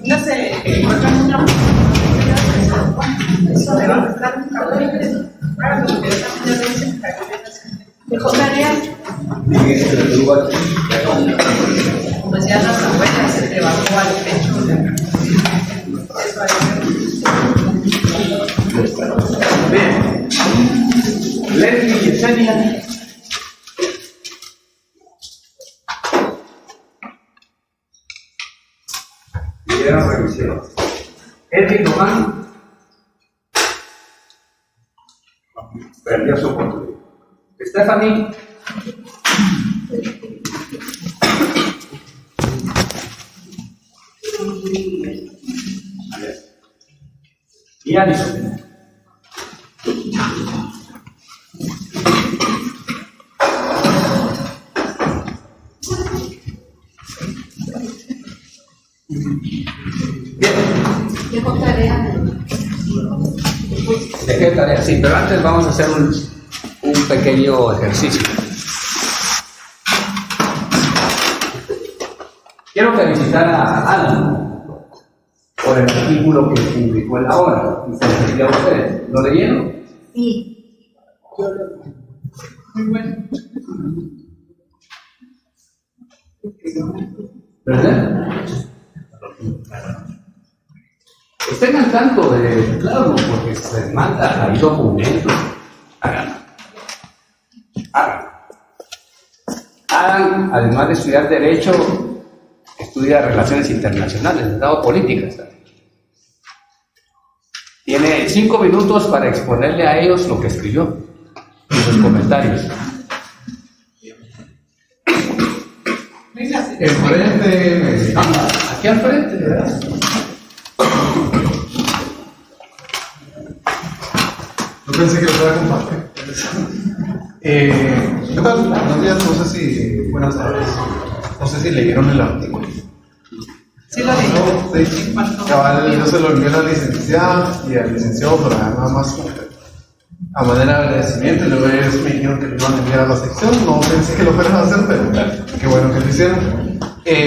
No sé, encontramos una eso me va a prestar un cabrón. Dejó tarea. Como decían las abuelas, se te bajó al pecho. Bien. Leslie y Yesenia. Primera revisión. Edwin Román. Perdió su oportunidad. Stephanie. Y Alison. Dejó tarea. Dejé tarea, sí, pero antes vamos a hacer un pequeño ejercicio. Quiero felicitar a Alan por el artículo que publicó en La Hora y se lo envié a ustedes. ¿Lo leyeron? Sí. Yo lo vi. Muy bueno. ¿Verdad? Estén al tanto de claro, porque se manda ahí documentos. Hagan, además de estudiar Derecho, estudia Relaciones Internacionales, Estado Políticas. Tiene 5 minutos para exponerle a ellos lo que escribió en sus comentarios. Enfrente, Aquí al frente, ¿verdad? no pensé que lo fuera a compartir. ¿Qué tal? Buenos días, no sé si, buenas tardes. No sé si leyeron el artículo. Sí, lo vi. No, sí. Cabal, yo se lo envié a la licenciada y al licenciado para nada más a manera de agradecimiento. Y luego ellos me dijeron que lo iban a enviar a la sección. No pensé que lo fueran a hacer, pero qué bueno que lo hicieron.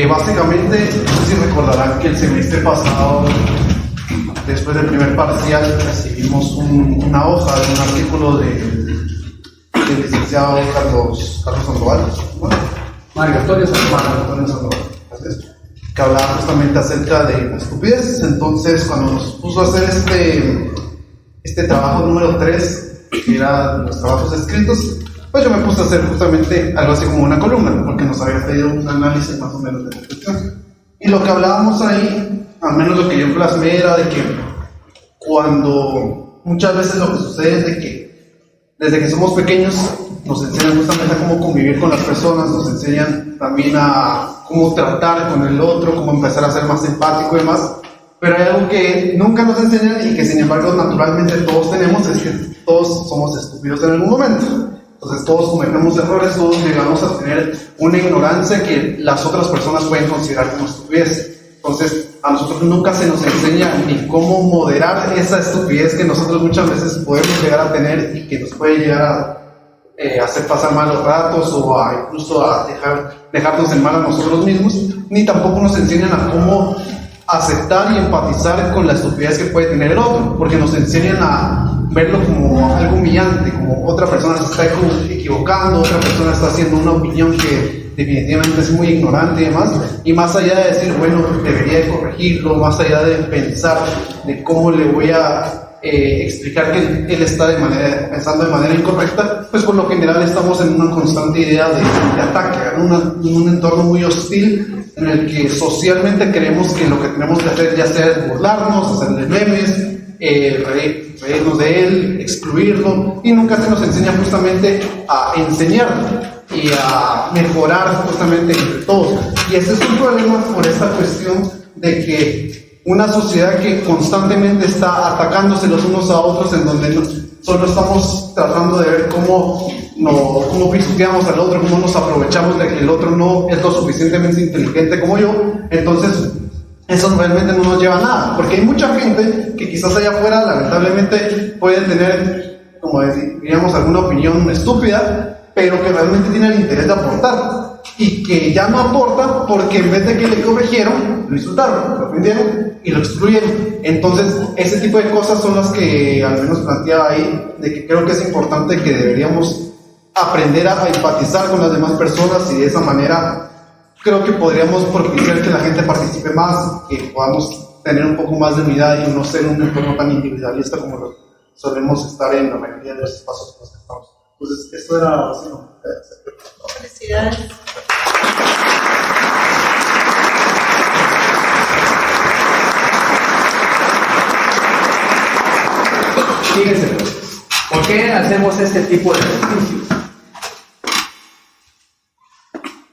Básicamente, no sé si recordarán que el semestre pasado, después del primer parcial, recibimos una hoja de un artículo del licenciado Carlos Sandoval, ¿no? Mario Antonio Sandoval, que hablaba justamente acerca de la estupidez. Entonces, cuando nos puso a hacer este trabajo número 3, que era los trabajos escritos, pues yo me puse a hacer justamente algo así como una columna, porque nos había pedido un análisis más o menos de la cuestión. Y lo que hablábamos ahí, al menos lo que yo plasmé, era de que cuando muchas veces lo que sucede es de que desde que somos pequeños nos enseñan justamente a cómo convivir con las personas, nos enseñan también a cómo tratar con el otro, cómo empezar a ser más empático y demás. Pero hay algo que nunca nos enseñan y que sin embargo naturalmente todos tenemos, es que todos somos estúpidos en algún momento. Entonces todos cometemos errores, todos llegamos a tener una ignorancia que las otras personas pueden considerar como estupidez. Entonces a nosotros nunca se nos enseña ni cómo moderar esa estupidez que nosotros muchas veces podemos llegar a tener y que nos puede llegar a hacer pasar malos ratos o incluso a dejarnos en mal a nosotros mismos, ni tampoco nos enseñan a cómo aceptar y empatizar con la estupidez que puede tener el otro, porque nos enseñan a verlo como algo humillante, como otra persona se está equivocando, otra persona está haciendo una opinión que definitivamente es muy ignorante y demás, y más allá de decir, bueno, debería de corregirlo, más allá de pensar de cómo le voy a explicar que él está pensando de manera incorrecta, pues por lo general estamos en una constante idea de ataque, en un entorno muy hostil en el que socialmente creemos que lo que tenemos que hacer ya sea es burlarnos, hacerle memes, reírnos de él, excluirlo, y nunca se nos enseña justamente a enseñar y a mejorar justamente entre todos. Y ese es un problema por esta cuestión de que una sociedad que constantemente está atacándose los unos a otros, en donde solo estamos tratando de ver cómo pisoteamos al otro, cómo nos aprovechamos de que el otro no es lo suficientemente inteligente como yo. Entonces eso realmente no nos lleva a nada, porque hay mucha gente que quizás allá afuera lamentablemente puede tener, como diríamos, alguna opinión estúpida, pero que realmente tiene el interés de aportar, y que ya no aporta porque en vez de que le corrigieron, lo insultaron, lo ofendieron y lo excluyeron. Entonces, ese tipo de cosas son las que al menos planteaba ahí, de que creo que es importante que deberíamos aprender a empatizar con las demás personas, y de esa manera creo que podríamos propiciar que la gente participe más, que podamos tener un poco más de unidad y no ser un entorno tan individualista como lo solemos estar en la mayoría de los espacios en los que estamos. Entonces, esto era así, ¿no? Felicidades. Fíjense, pues, ¿por qué hacemos este tipo de ejercicios?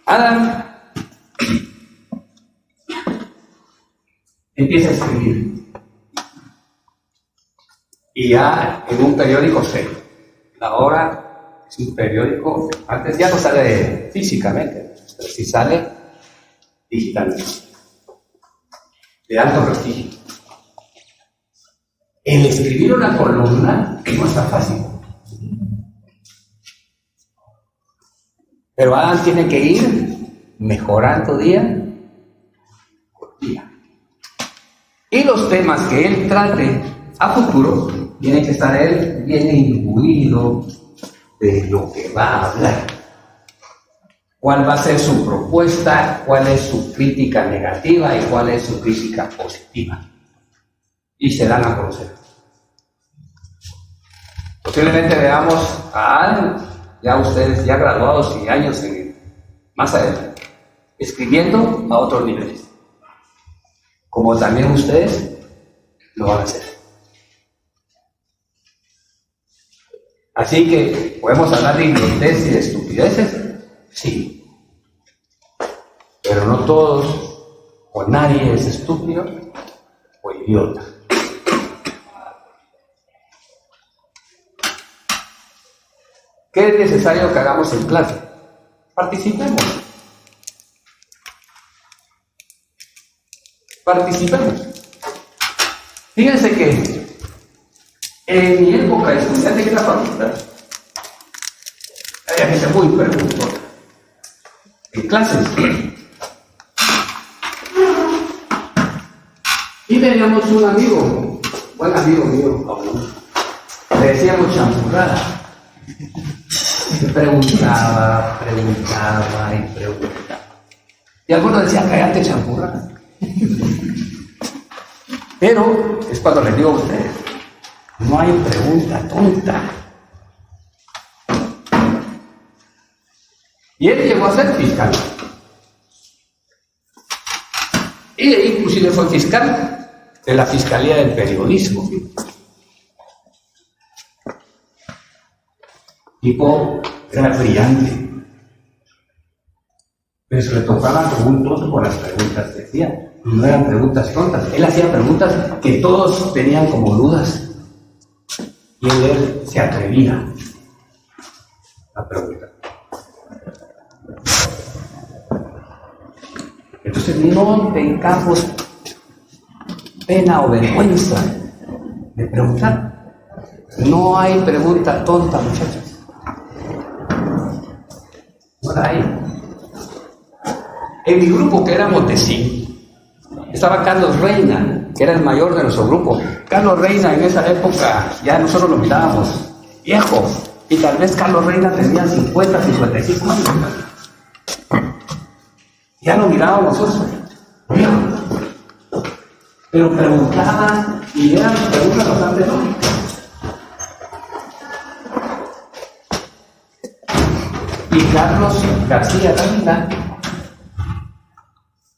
Adam empieza a escribir, y ya en un periódico serio. Ahora es un periódico, antes ya no sale físicamente, pero sí sale digitalmente, de alto prestigio. El escribir una columna no está fácil, pero Adam tiene que ir mejorando día por día, y los temas que él trate a futuro tiene que estar él bien imbuido de lo que va a hablar. ¿Cuál va a ser su propuesta? ¿Cuál es su crítica negativa? ¿Y cuál es su crítica positiva? Y se dan a conocer. Posiblemente veamos a alguien, ya ustedes ya graduados y años más adelante, escribiendo a otros niveles, como también ustedes lo van a hacer. Así que, ¿podemos hablar de idioteces y de estupideces? Sí. Pero no todos, o nadie es estúpido o idiota. ¿Qué es necesario que hagamos en clase? Participemos. Participemos. Fíjense que en mi época de estudiante en la facultad, había gente muy preguntona. En clases. Y teníamos un amigo, buen amigo mío, Pablo, le decíamos champurrada. Preguntaba y preguntaba. Y algunos decían, cállate, champurrada. Pero es cuando les digo a ustedes, no hay pregunta tonta. Y él llegó a ser fiscal. Y inclusive fue fiscal de la Fiscalía del Periodismo. Tipo, era brillante. Pero se le tocaba como un tonto por las preguntas que hacía. No eran preguntas tontas. Él hacía preguntas que todos tenían como dudas. Y él se atrevía a preguntar. Entonces no tengamos pena o vergüenza de preguntar. No hay pregunta tonta, muchachos. No la hay. En mi grupo, que éramos de 5, estaba Carlos Reina, que era el mayor de nuestro grupo. Carlos Reina en esa época ya nosotros lo mirábamos viejo, y tal vez Carlos Reina tenía 50, 55 años. Ya lo mirábamos nosotros viejo. Pero preguntaban, y eran preguntas bastante lógicas. Y Carlos García Dávila,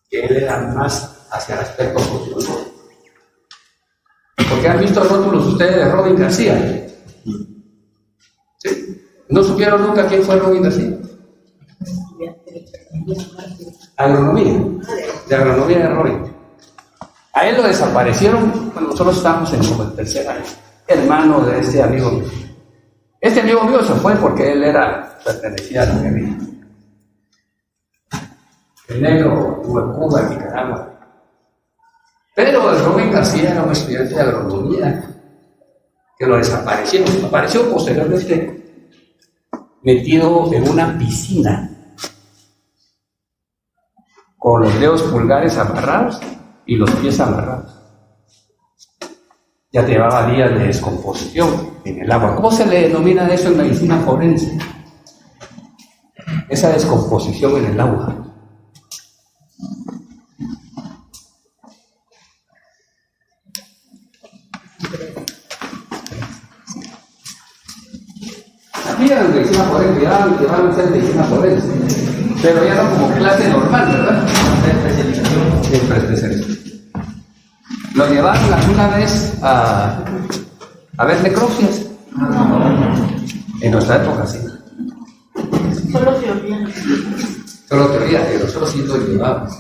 que él era más hacia el aspecto cultural. Porque han visto rótulos ustedes de Robin García. ¿Sí? ¿No supieron nunca quién fue Robin García? Agronomía. De agronomía de Robin. A él lo desaparecieron cuando nosotros estábamos en como el tercer año. Hermano de este amigo mío. Este amigo mío se fue porque él pertenecía a la guerrilla. El negro estuvo en Cuba, en Nicaragua. Pero el Robin García era un estudiante de agronomía que lo desaparecieron. Apareció posteriormente metido en una piscina, con los dedos pulgares amarrados y los pies amarrados. Ya llevaba días de descomposición en el agua. ¿Cómo se le denomina eso en medicina forense? Esa descomposición en el agua. Aquí en medicina forense, ya van a ser medicina forense, pero ya no como clase normal, ¿verdad? Siempre especialización. Lo llevaron alguna vez a ver necropsias. En nuestra época sí. Solo teoría. Solo teoría, pero nosotros sí lo llevamos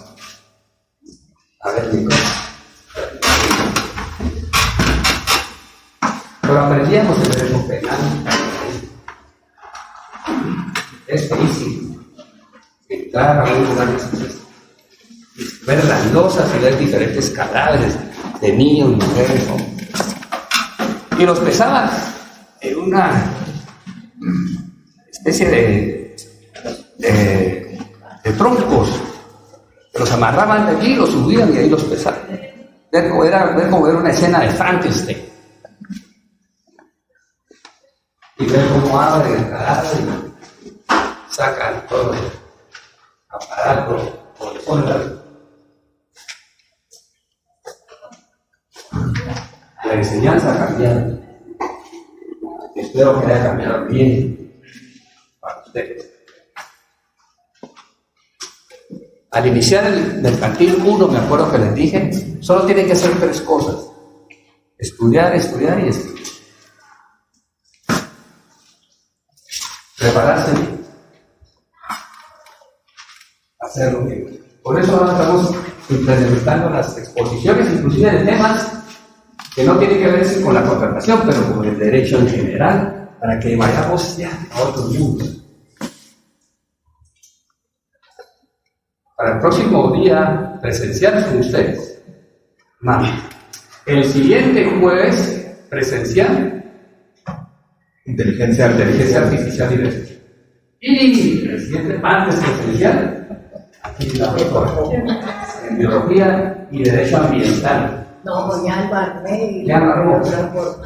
a ver necropsias. Pero aprendíamos el derecho penal. Es feísimo entrar a un lugar ver las losas y ver diferentes cadáveres de niños, mujeres, hombres. Y los pesaban en una especie de troncos. Los amarraban de aquí, los subían y ahí los pesaban. Ver como era una escena de Frankenstein. Y ver cómo abren el cadáver y sacan todo el aparato por el fondo. La enseñanza ha cambiado. Espero que haya cambiado bien para ustedes. Al iniciar el mercantil 1, me acuerdo que les dije, solo tienen que hacer 3 cosas: estudiar, estudiar y estudiar. Prepararse, hacerlo bien. Por eso ahora estamos implementando las exposiciones, inclusive de temas que no tienen que ver con la contratación, pero con el derecho en general, para que vayamos ya a otro mundo. Para el próximo día presencial con ustedes, el siguiente jueves presencial, inteligencia artificial y derecho. Y el siguiente martes presencial, aquí en la en biología y derecho ambiental. No, ya embarqué. Ya embarcó.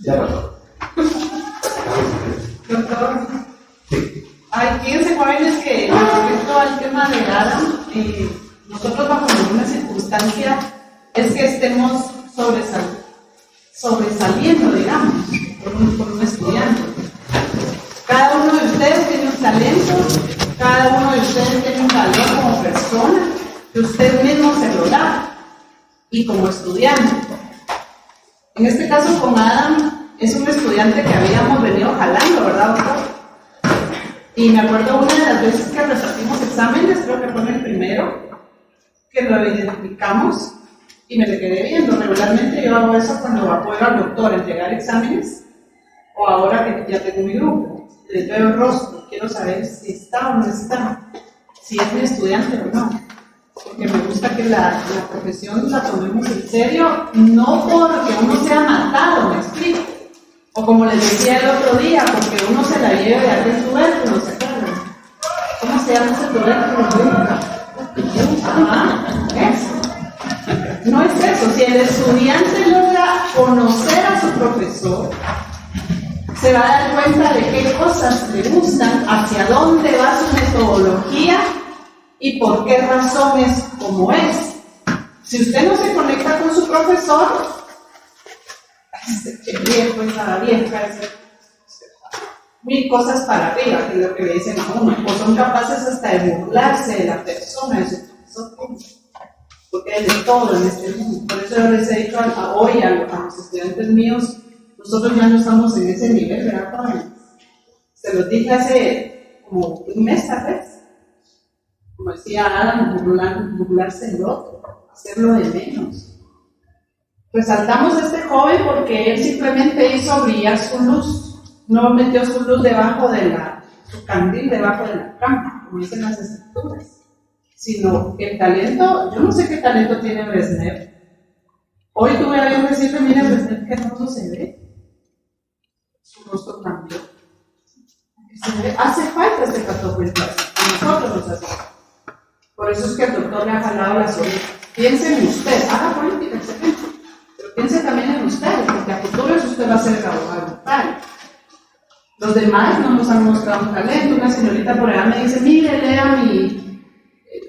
Ya Doctor, fíjense, jóvenes, que respecto al tema de Adam, nosotros bajo ninguna circunstancia es que estemos sobresaliendo, digamos, por un estudiante. Cada uno de ustedes tiene un talento, cada uno de ustedes tiene un valor como persona, que usted mismo se lo da, y como estudiante. En este caso con Adam, es un estudiante que habíamos venido jalando, ¿verdad, doctor? Y me acuerdo una de las veces que repartimos exámenes, creo que fue en el primero, que lo identificamos y me le quedé viendo. Regularmente yo hago eso cuando apoyo al doctor a entregar exámenes, o ahora que ya tengo mi grupo. Le veo el rostro, quiero saber si está o no está, si es mi estudiante o no. Porque me gusta que la profesión la tomemos en serio, no porque uno sea matado, me explico. O como les decía el otro día, porque uno se la lleve de aquel tubérculo, ¿se acuerdan? ¿Cómo se llama ese tubérculo? Eso. No es eso. Si el estudiante logra conocer a su profesor, se va a dar cuenta de qué cosas le gustan, hacia dónde va su metodología y por qué razones como es. Si usted no se conecta con su profesor, el viejo es la vieja, mil cosas para arriba, que es lo que le dicen a uno, o son capaces hasta de burlarse de la persona, de su profesor, porque hay de todo en este mundo. Por eso yo les he dicho hoy a los estudiantes míos, nosotros ya no estamos en ese nivel, ¿verdad, padre? Se los dije hace como un mes, tal vez. Como decía Adam, burlarse del otro, hacerlo de menos. Resaltamos a este joven porque él simplemente hizo brillar su luz, no metió su luz debajo de su candil debajo de la cama, como dicen las escrituras, sino que el talento, yo no sé qué talento tiene Bresnev. Hoy tuve a alguien decirme, mira Bresnev, qué hermoso se ve, su rostro cambió. Hace falta este patojo en clase, a nosotros nos hace falta. Por eso es que el doctor le ha jalado las orejas. Piense en usted, haga política, excelente, pero piense también en usted, porque a futuro usted va a ser el abogado local. Los demás no nos han mostrado un talento. Una señorita por allá me dice, mire, lea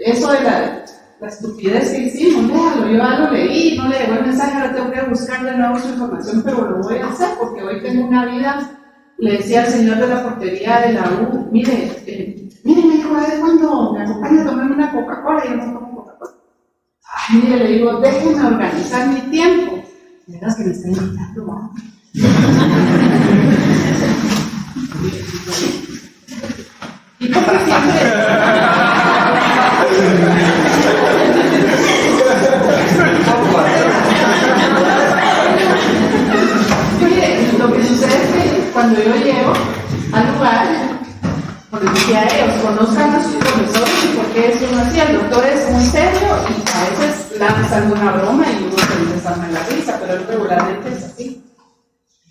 eso de la estupidez que hicimos, léalo, yo ya lo leí, no le llegó el mensaje, ahora tengo que buscar de nuevo su información, pero lo voy a hacer porque hoy tengo una vida. Le decía al señor de la portería de la U, mire, me dijo, ¿de cuándo me acompaña a tomarme una Coca-Cola? Y yo no tomo Coca-Cola. Ay, mire, le digo, déjeme organizar mi tiempo. De veras que me está invitando, ¿no? Y porque siempre... Mire, lo que sucede es que cuando yo llego al lugar, porque decía a ellos, conozcan a sus profesores y por qué eso no hacía. El doctor es muy serio y a veces lanza alguna broma y uno se le desarma la risa, pero él regularmente es así.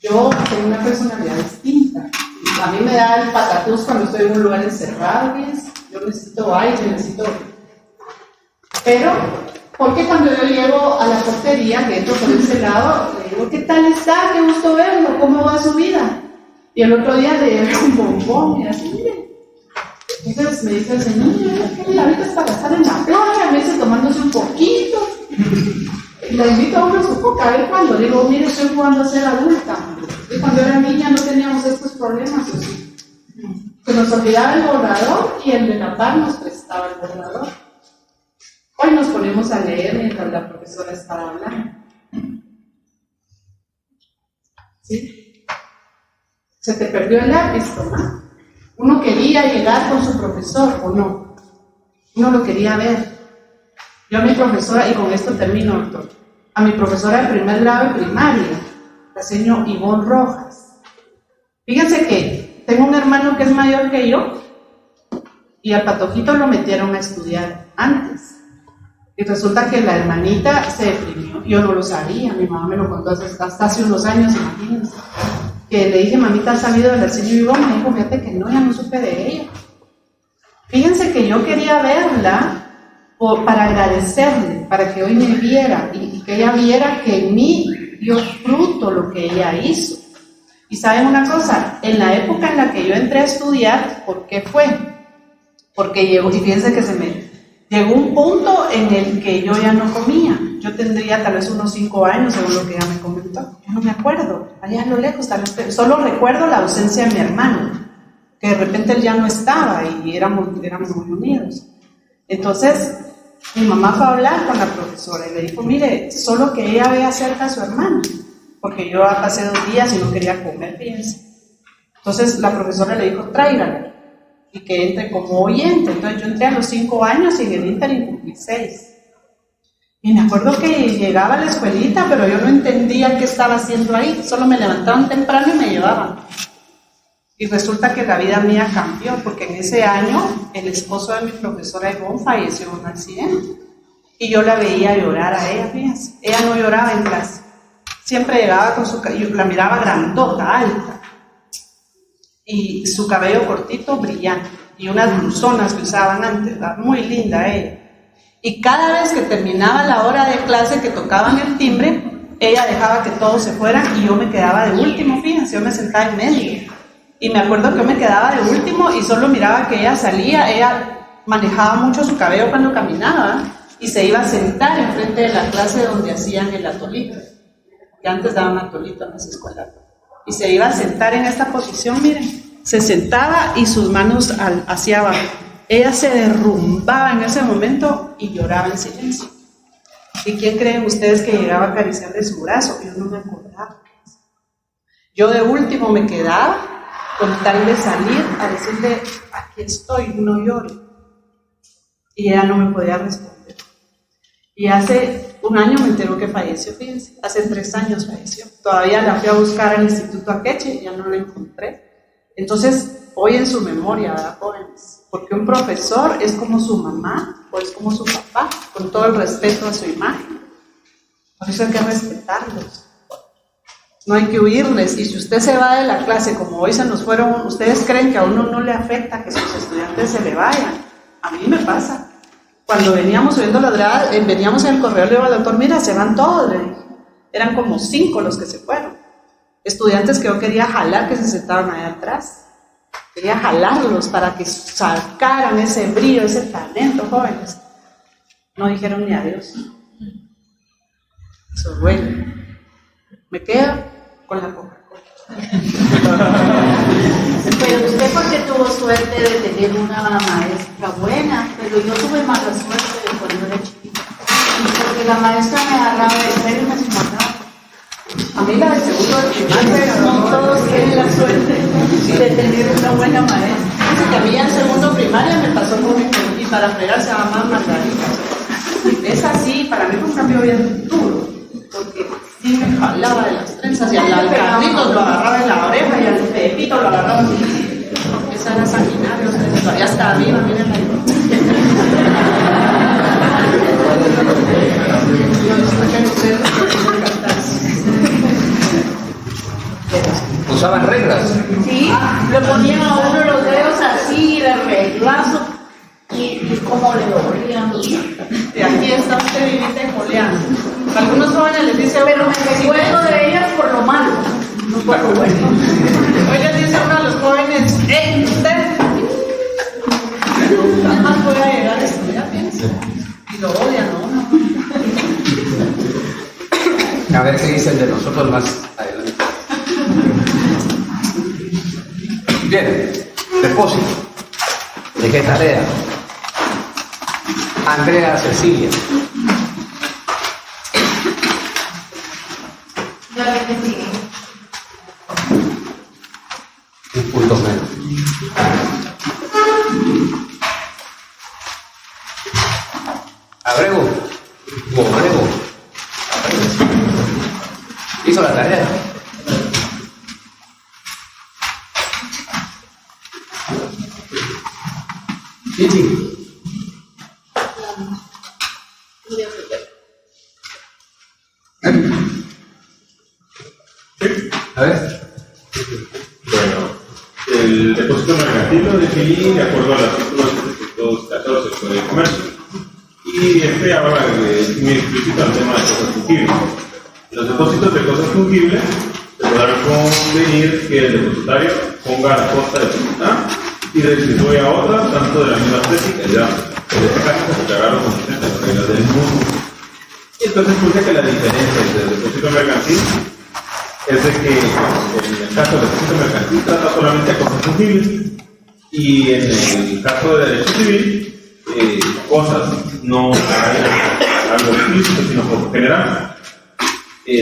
Yo tengo una personalidad distinta. A mí me da el patatús cuando estoy en un lugar encerrado, ¿ves? Yo necesito aire, necesito... Pero, porque cuando yo llego a la portería, que entro por ese lado, le digo, ¿qué tal está? Qué gusto verlo, ¿cómo va su vida? Y el otro día le llevé un bombón y así, mire. Entonces me dice el señor, mire, ahorita es para estar en la playa, me dice tomándose un poquito. Y le invito a uno a su coca, a ver cuándo. Le digo, mire, estoy jugando a ser adulta. Y cuando era niña no teníamos estos problemas. Se nos olvidaba el borrador y el de la par nos prestaba el borrador. Hoy nos ponemos a leer mientras la profesora estaba hablando. ¿Sí? Se te perdió el lápiz, Tomás. Uno quería llegar con su profesor, ¿o no? Uno lo quería ver. Yo a mi profesora, y con esto termino, doctor, a mi profesora de primer grado de primaria, la señora Ivonne Rojas. Fíjense que tengo un hermano que es mayor que yo, y al patojito lo metieron a estudiar antes. Y resulta que la hermanita se deprimió. Yo no lo sabía, mi mamá me lo contó hasta hace unos años, imagínense. Que le dije, mamita, ¿has sabido de la señora Ivonne? Me dijo, fíjate que no, ya no supe de ella. Fíjense que yo quería verla para agradecerle, para que hoy me viera y que ella viera que en mí dio fruto lo que ella hizo. Y saben una cosa, en la época en la que yo entré a estudiar, ¿por qué fue? Porque llegó, y fíjense que llegó un punto en el que yo ya no comía. Yo tendría tal vez unos 5 años, según lo que ella me comentó. Yo no me acuerdo, allá a lo lejos, tal vez, solo recuerdo la ausencia de mi hermano, que de repente él ya no estaba y éramos muy unidos. Entonces, mi mamá fue a hablar con la profesora y le dijo, mire, solo que ella vea cerca a su hermano, porque yo pasé 2 días y no quería comer, fíjense. Entonces, la profesora le dijo, tráigala y que entre como oyente. Entonces yo entré a los 5 años y en el ínterin cumplí 6. Y me acuerdo que llegaba a la escuelita, pero yo no entendía qué estaba haciendo ahí. Solo me levantaban temprano y me llevaban. Y resulta que la vida mía cambió, porque en ese año el esposo de mi profesora Ivonne falleció en un accidente. Y yo la veía llorar a ella, fíjense. Ella no lloraba en clase. Siempre llegaba con yo la miraba grandota, alta. Y su cabello cortito, brillante, y unas blusonas que usaban antes, muy linda ella. Y cada vez que terminaba la hora de clase, que tocaban el timbre, ella dejaba que todos se fueran y yo me quedaba de último, fíjense, yo me sentaba en medio. Y me acuerdo que yo me quedaba de último y solo miraba que ella salía. Ella manejaba mucho su cabello cuando caminaba y se iba a sentar enfrente de la clase donde hacían el atolito, que antes daban atolito en esa escuela. Y se iba a sentar en esta posición, miren, se sentaba y sus manos hacia abajo. Ella se derrumbaba en ese momento y lloraba en silencio. ¿Y quién creen ustedes que llegaba a acariciarle su brazo? Yo no me acordaba. Yo de último me quedaba con tal de salir a decirle, aquí estoy, no llore. Y ella no me podía responder. Y hace 1 año me enteró que falleció, fíjense. Hace 3 años falleció. Todavía la fui a buscar al Instituto Akeche y ya no la encontré. Entonces, hoy en su memoria, ¿verdad, jóvenes? Porque un profesor es como su mamá o es como su papá, con todo el respeto a su imagen. Por eso hay que respetarlos. No hay que huirles. Y si usted se va de la clase, como hoy se nos fueron, ¿ustedes creen que a uno no le afecta que sus estudiantes se le vayan? A mí me pasa. Cuando veníamos subiendo las gradas, veníamos en el correo, le digo al doctor, mira, se van todos. Le dije. Eran como 5 los que se fueron. Estudiantes que yo quería jalar, que se sentaban allá atrás. Quería jalarlos para que sacaran ese brillo, ese talento, jóvenes. No dijeron ni adiós. Eso duele. Me quedo con la Coca-Cola. Pero usted porque tuvo suerte de tener una maestra buena, pero yo tuve mala suerte de cuando era chiquita. Porque la maestra me agarraba de serio y me mataba. A mí la de segundo de primaria, No todos tienen la suerte de tener una buena maestra. dice que a mí en segundo de primaria me pasó con y para fregar se llama Margarita. Es así, para mí fue un cambio bien duro, porque sí me jalaba de las trenzas y al Carlitos lo agarraba en la oreja y al Pepito lo agarraba así. Esa era sanguinario, todavía está arriba, miren ahí. Yo escuché ustedes Usaban reglas. Sí, le ponían a uno los dedos así, de reglazo, y cómo le dolían los dientes. y aquí está usted vivita y joleando. Algunos jóvenes les dicen, Pero me recuerdo de ellas por lo malo, no por lo bueno. hoy les dice uno a los jóvenes, ¡hey, usted! Nada más voy a llegar a estudiar, piensa. Y lo odian, ¿no? A ver qué dicen de nosotros más adelante. Bien, depósito. ¿De qué tarea? Andrea Cecilia. Un punto menos. Abrego. Abrego. Hizo la tarea. Chichi. A ver. Bueno, el depósito mercantil lo definí de acuerdo al artículo 714 del Código de Comercio. Y este habla muy explícito al tema de cosas fungibles. Los depósitos de cosas fungibles se podrán convenir que el depositario ponga la costa depositada y restituya a otra, tanto de la misma especie y calidad. En este caso se declarará lo consistente a las reglas del mundo. Y entonces puse que la diferencia entre el depósito mercantil es de que en el caso del depósito mercantil trata solamente de cosas fungibles y en el caso de derecho civil cosas, no hay algo explícito sino por general.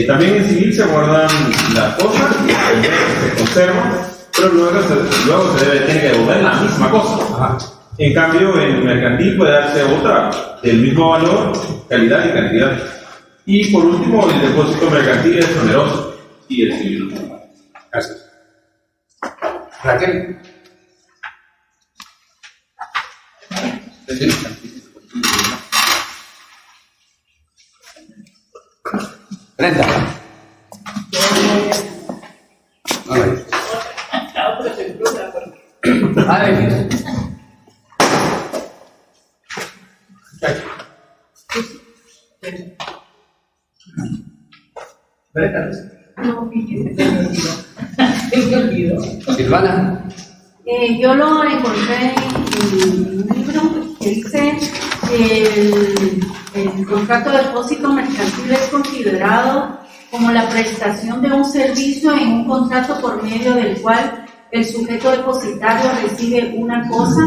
También en civil se guardan las cosas y se conservan, pero luego se tiene que devolver la misma cosa. Ajá. En cambio, en mercantil puede darse otra del mismo valor, calidad y cantidad. Y por último, el depósito mercantil es oneroso y el civil no. Gracias. Raquel. Brenda. A ver. A ver. No, fíjese, me olvidó. Silvana. Yo lo encontré en un libro que dice el contrato de depósito mercantil es considerado como la prestación de un servicio en un contrato por medio del cual el sujeto depositario recibe una cosa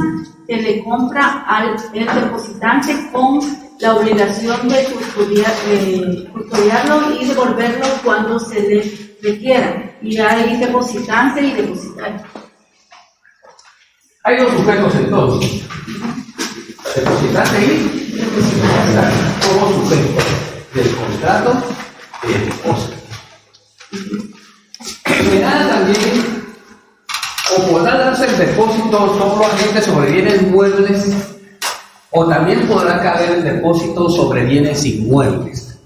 que le compra al depositante con la obligación de custodiarlo y devolverlo cuando se le requiera. Y hay depositante y depositario. Hay dos sujetos entonces. Depositante y depositario. Como sujeto del contrato y del depósito. En general también, o podrá darse el depósito solo a gente sobre bienes muebles, o también podrá caber el depósito sobre bienes inmuebles.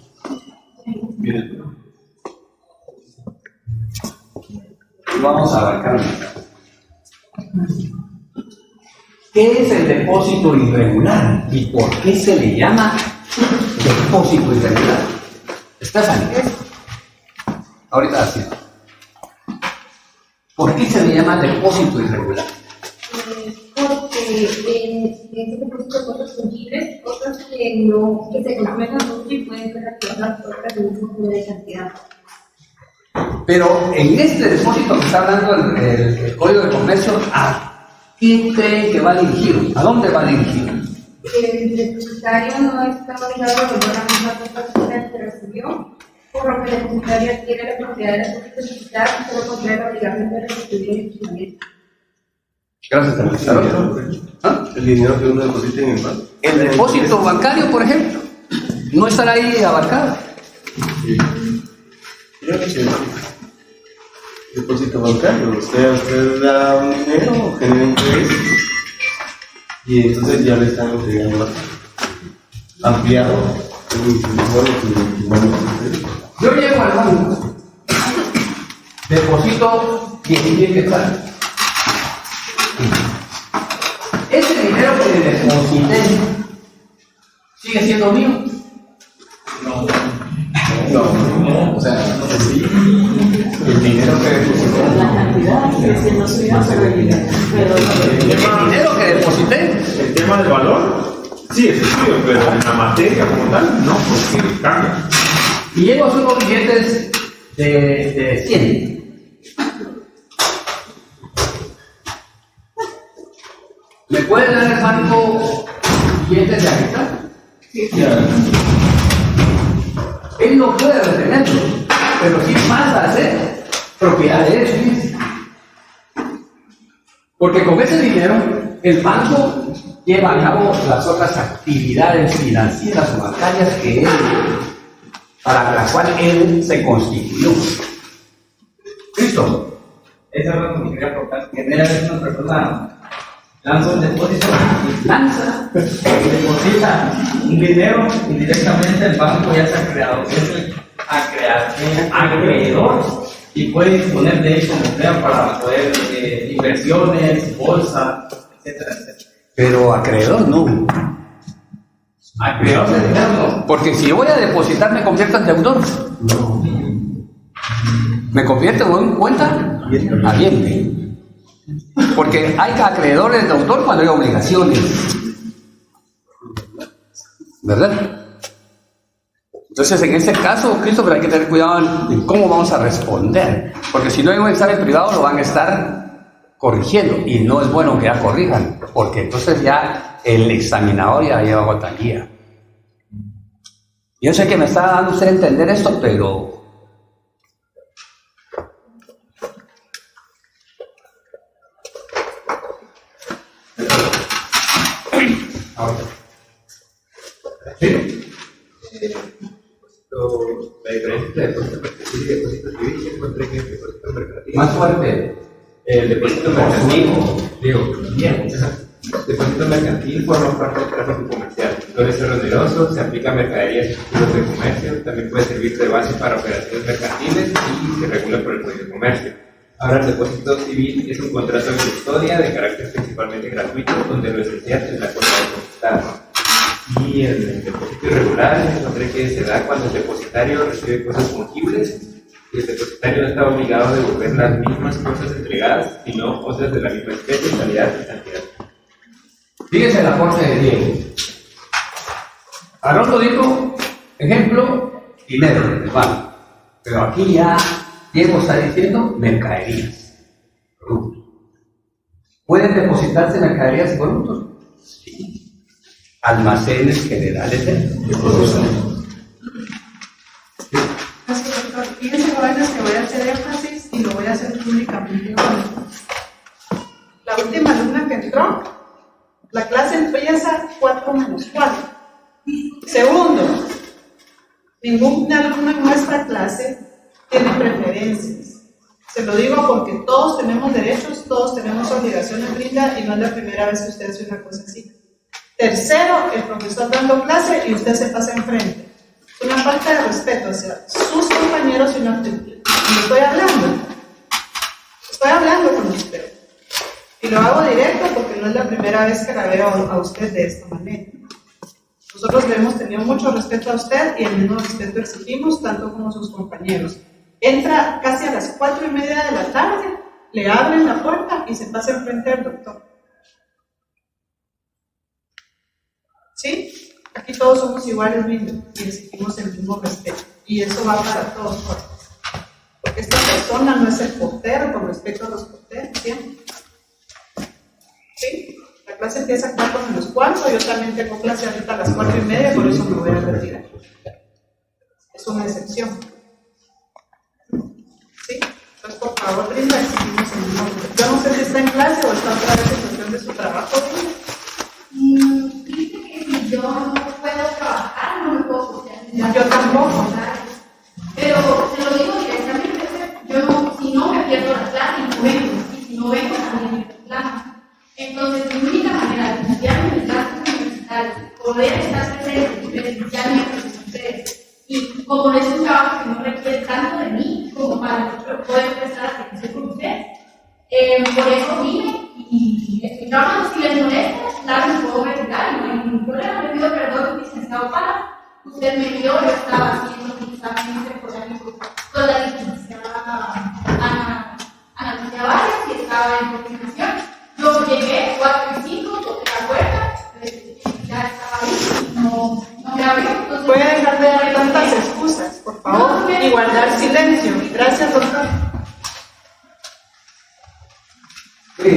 vamos a abarcar. ¿Qué es el depósito irregular y por qué se le llama depósito irregular? Stephanie, ahorita así. ¿Por qué se le llama depósito irregular? Porque en este depósito cosas fungibles, cosas que se completan mucho y pueden ser activadas por otras de un número de cantidad. Pero en este depósito que está hablando el Código de Comercio, ¿a quién creen que va dirigido? ¿A dónde va dirigido? El depositario no está obligado a devolver la misma cuota que recibió, por lo que el depositario adquiere la propiedad de la depositar y solo contrae la obligación de restituir el equipamiento. Gracias, administrador. ¿Ah? El dinero que uno deposita en el banco. El depósito bancario, por ejemplo, no estará ahí abarcado. Creo que depósito bancario, usted da un dinero, genera interés y entonces ya le están entregando ampliado. Yo llego al banco, deposito 10.000 quetzales. Ese dinero que le deposité sigue siendo mío. No, o sea, sí, el dinero que depositó. La cantidad sigue siendo suya, pero El dinero que deposité. El tema del valor, sí, es suyo, pero en la materia como tal, no, porque cambia. Y llego a unos billetes de 100. ¿Me puede dar el banco billetes de ahorita? Sí. Él no puede retenerlo, pero sí pasa a ser propiedad de él. Porque con ese dinero, el banco lleva a cabo las otras actividades financieras o bancarias que él, para las cuales él se constituyó. ¿Listo? Esa es lo que quería aportar, que debe haber una persona lanza un depósito, Lanza. deposita un dinero y directamente el banco ya se ha creado, es el acreedor y puede disponer de él como sea para poder inversiones, bolsa, etcétera, etcétera. Pero acreedor no. Acreedor de dinero no. Porque si yo voy a depositar, me convierto en deudor. No. Me convierto en un cuenta habiente. Porque hay acreedores de autor cuando hay obligaciones. ¿Verdad? Entonces, en ese caso, Christopher, hay que tener cuidado en cómo vamos a responder. Porque si no hay un examen privado, lo van a estar corrigiendo. Y no es bueno que ya corrijan. Porque entonces ya el examinador ya lleva botanía. Yo sé que me está dando usted a entender esto, pero... ¿Sí? La diferencia entre depósito mercantil y depósito civil, yo encontré que el depósito mercantil. Más fuerte. El depósito mercantil, el depósito mercantil forma parte del tráfico comercial. Suele ser oneroso, se aplica a mercaderías y títulos de comercio, también puede servir de base para operaciones mercantiles y se regula por el Código de Comercio. Ahora, el depósito civil es un contrato de custodia de carácter principalmente gratuito, donde lo esencial es la cuota depositada. Y el depósito irregular encontré que se da cuando el depositario recibe cosas fungibles y el depositario no está obligado a devolver las mismas cosas entregadas, sino cosas de la misma especie, calidad y cantidad. Fíjense el aporte de Diego. Arnoldo dijo, ejemplo, dinero del banco. Pero aquí ya Diego está diciendo mercaderías, productos. ¿Pueden depositarse mercaderías y productos? Sí. Almacenes generales de producción. Fíjense, jóvenes, que voy a hacer énfasis y lo voy a hacer públicamente. La última alumna que entró, la clase empieza 4 menos 4. Segundo, ningún alumno en nuestra clase tiene preferencias. Se lo digo porque todos tenemos derechos, todos tenemos obligaciones brinda y no es la primera vez que usted hace una cosa así. Tercero, el profesor dando clase y usted se pasa enfrente. Es una falta de respeto hacia sus compañeros y una actitud. ¿Me estoy hablando? Estoy hablando con usted. Y lo hago directo porque no es la primera vez que la veo a usted de esta manera. Nosotros le hemos tenido mucho respeto a usted y el mismo respeto exigimos, tanto como sus compañeros. Entra casi a las 4:30 de la tarde, le abren la puerta y se pasa enfrente del doctor. ¿Sí? Aquí todos somos iguales mismos y exigimos el mismo respeto. Y eso va para todos partes. Porque esta persona no es el portero con respecto a los porteros, ¿sí? ¿Sí? La clase empieza a 4:45, yo también tengo clase ahorita a las 4:30, por eso me voy a retirar. Es una excepción. ¿Sí? Entonces, por favor, Brenda, exigimos el mismo respeto. Yo no sé si está en clase o está otra vez en cuestión de su trabajo, Brenda. Dice que si yo no puedo trabajar, no me puedo costear. Yo tampoco. Pero te lo digo directamente, yo si no me pierdo la clase y no vengo, y si no vengo también me reclamo. Entonces, mi única manera de estudiar mis clases universitarias, poder estar presente presencialmente con ustedes, y como es un trabajo que no requiere tanto de mí como para poder prestar atención con ustedes, por eso vine y estoy trabajando. Si les molesta, claro, me puedo retirar y no hay ningún problema. Le pido perdón, licenciado Para. Usted me vio, yo estaba haciendo mi examen temporárico con la licenciada Ana Lucía Vargas y estaba en coordinación. Yo llegué 4:05, toqué la puerta, ya estaba ahí, no me abrió. Puede dejar de dar tantas excusas, por favor, y guardar silencio. Gracias, doctor. Sí.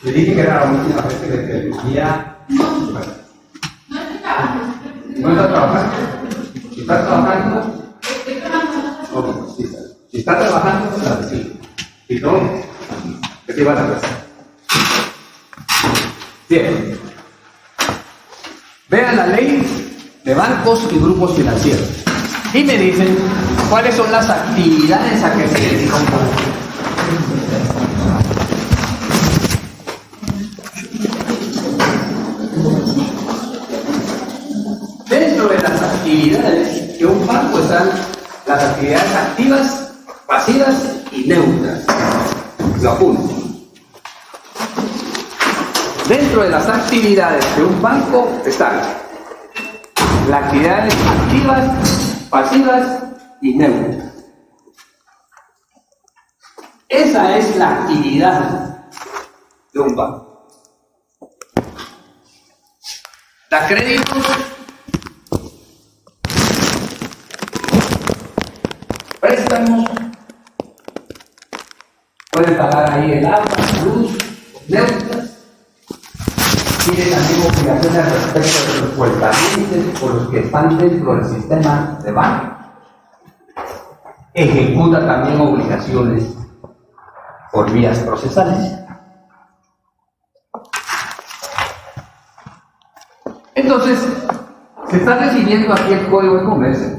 Le dije que era la última vez que le decía. No estoy trabajando. ¿No está trabajando? Si está trabajando, Estoy trabajando. no, si está trabajando, claro, sí. Si no, ¿qué te van a hacer? Bien. Vean la ley de bancos y grupos financieros y me dicen cuáles son las actividades a que se dedica un banco. Dentro de las actividades de un banco están las actividades activas, pasivas y neutras. Lo apunto. Dentro de las actividades de un banco están las actividades activas, pasivas y neutras. Esa es la actividad de un banco. Da créditos, préstamos, pueden pagar ahí el agua, la luz, neutras. Tiene también obligaciones respecto de los cuentavientes por los que están dentro del sistema de banco. Ejecuta también obligaciones por vías procesales. Entonces, se está refiriendo aquí el Código de Comercio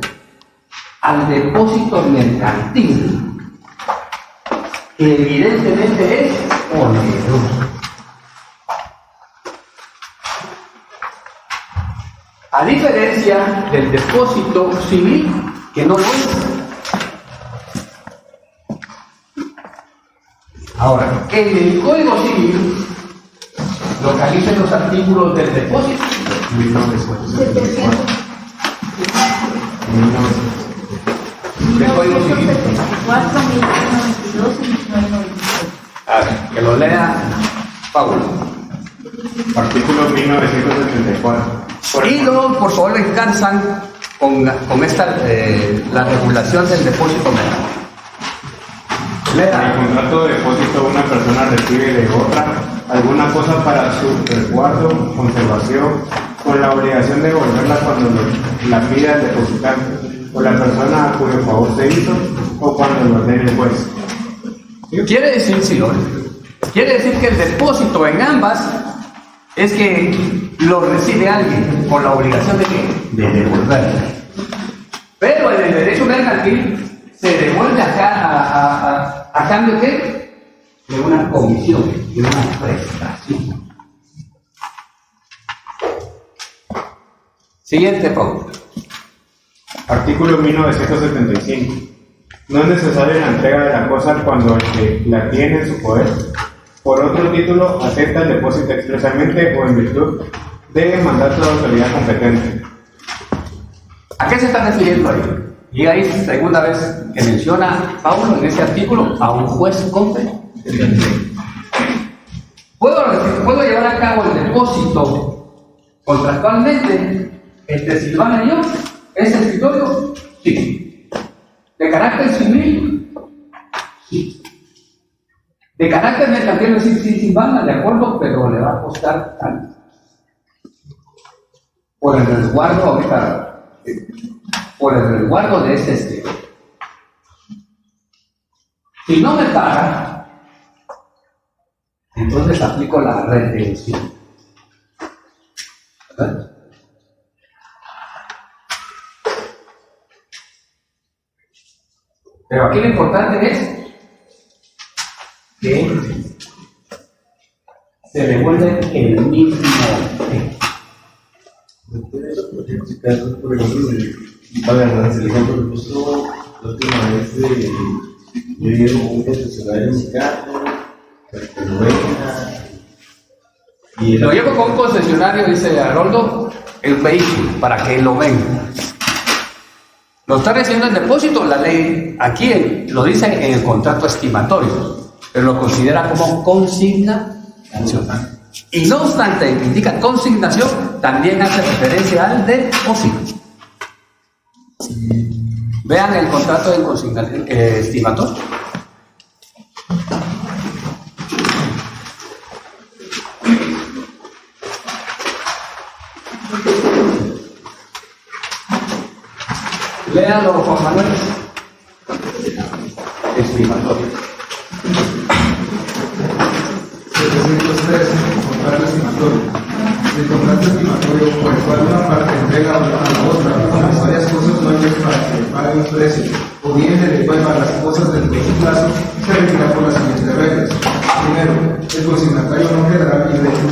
al depósito mercantil, que evidentemente es oneroso. A diferencia del depósito civil, que no lo es. Ahora, en el Código Civil, localicen los artículos del depósito. 1974. Del Código Civil. 1992 y 1996. A ver, que lo lea Pablo. Artículo 1974. Y luego, por favor, descansan con esta, la regulación del depósito mercantil. En el contrato de depósito una persona recibe de otra alguna cosa para su resguardo, conservación, con la obligación de devolverla cuando la pida el depositante o la persona a cuyo favor se hizo o cuando lo ordene el juez. Quiere decir, señores, quiere decir que el depósito en ambas es que lo recibe alguien con la obligación de devolverlo. Pero en el derecho mercantil se devuelve a cambio de una comisión, de una prestación. Siguiente, Pablo. Artículo 1975. No es necesaria la entrega de la cosa cuando el que la tiene en su poder, por otro título, acepta el depósito expresamente o en virtud de mandato de autoridad competente. ¿A qué se está refiriendo ahí? Y ahí, segunda vez que menciona Pablo en este artículo, a un juez competente. ¿Puedo llevar a cabo el depósito contractualmente entre Silvana y yo? ¿Es escritorio? Sí. ¿De carácter civil? Sí. De carácter mercantil, decir sí, Silvana, de acuerdo, pero le va a costar tanto. Por el resguardo, ahorita, por el resguardo de este escrito. Si no me paga, entonces aplico la retención. ¿Verdad? Pero aquí lo importante es que se devuelve el mismo tiempo. Por ejemplo, el ejemplo que puso la última vez de yo llevo un concesionario en mi carro para que lo venga. Y Lo llevo con un concesionario, dice Haroldo, el vehículo, para que lo venga. Lo está recibiendo en depósito, la ley aquí lo dice en el contrato estimatorio, pero lo considera como consignación. Y no obstante, indica consignación, también hace referencia al depósito. Vean el contrato de consignación estimatorio. Léalo, Juan Manuel. Estimatorio. 703, contrato estimatorio. El contrato estimatorio por el cual una parte entrega a la otra varias cosas nuevas para que le pague un precio, o bien le devuelva las cosas dentro de un plazo, se regirá por las siguientes reglas. Primero, el consignatario no quedará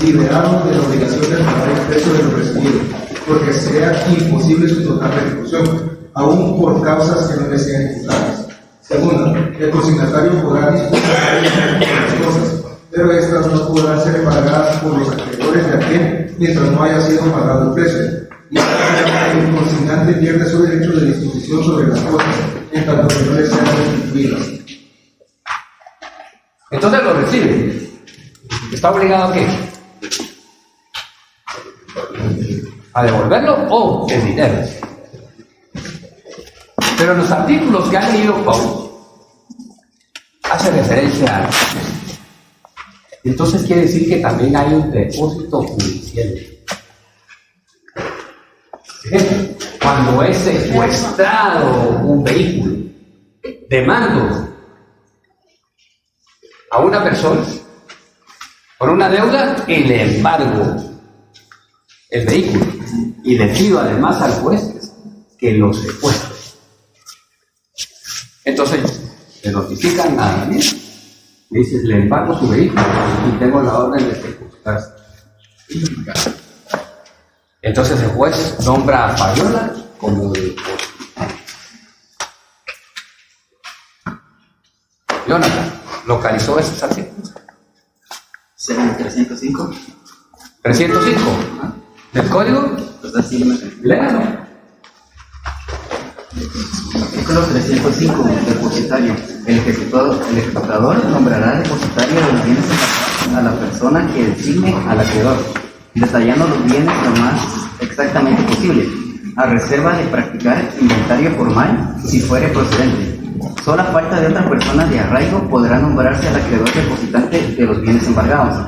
liberado de la obligación de pagar el precio de lo recibido, porque sea imposible su total ejecución, aún por causas que no le sean imputables. Segundo, el consignatario podrá disponer de las cosas, pero estas no podrán ser pagadas por los acreedores de aquel mientras no haya sido pagado el precio. Y el consignante pierde su derecho de disposición sobre las cosas, en tanto que no le sean restituidas. Entonces lo recibe. ¿Está obligado a qué? ¿A devolverlo o el dinero? Pero los artículos que ha leído Paulo hace referencia a... Entonces quiere decir que también hay un depósito judicial. Cuando es secuestrado un vehículo de mando a una persona por una deuda y le embargo el vehículo y le pido además al juez que lo secuestre. Entonces le notifican a Daniel, le dice, le embargo su vehículo y tengo la orden de secuestrarse. Entonces el juez nombra a Fabiola como el Jonathan, ¿localizó esos artículos? 305. 305. ¿Del código? Léalo. Artículo 305. Depositario. El ejecutador nombrará depositario de los bienes a la persona que designe al acreedor, detallando los bienes lo más exactamente posible, a reserva de practicar inventario formal si fuere procedente. Sola falta de otra persona de arraigo podrá nombrarse al acreedor depositante de los bienes embargados.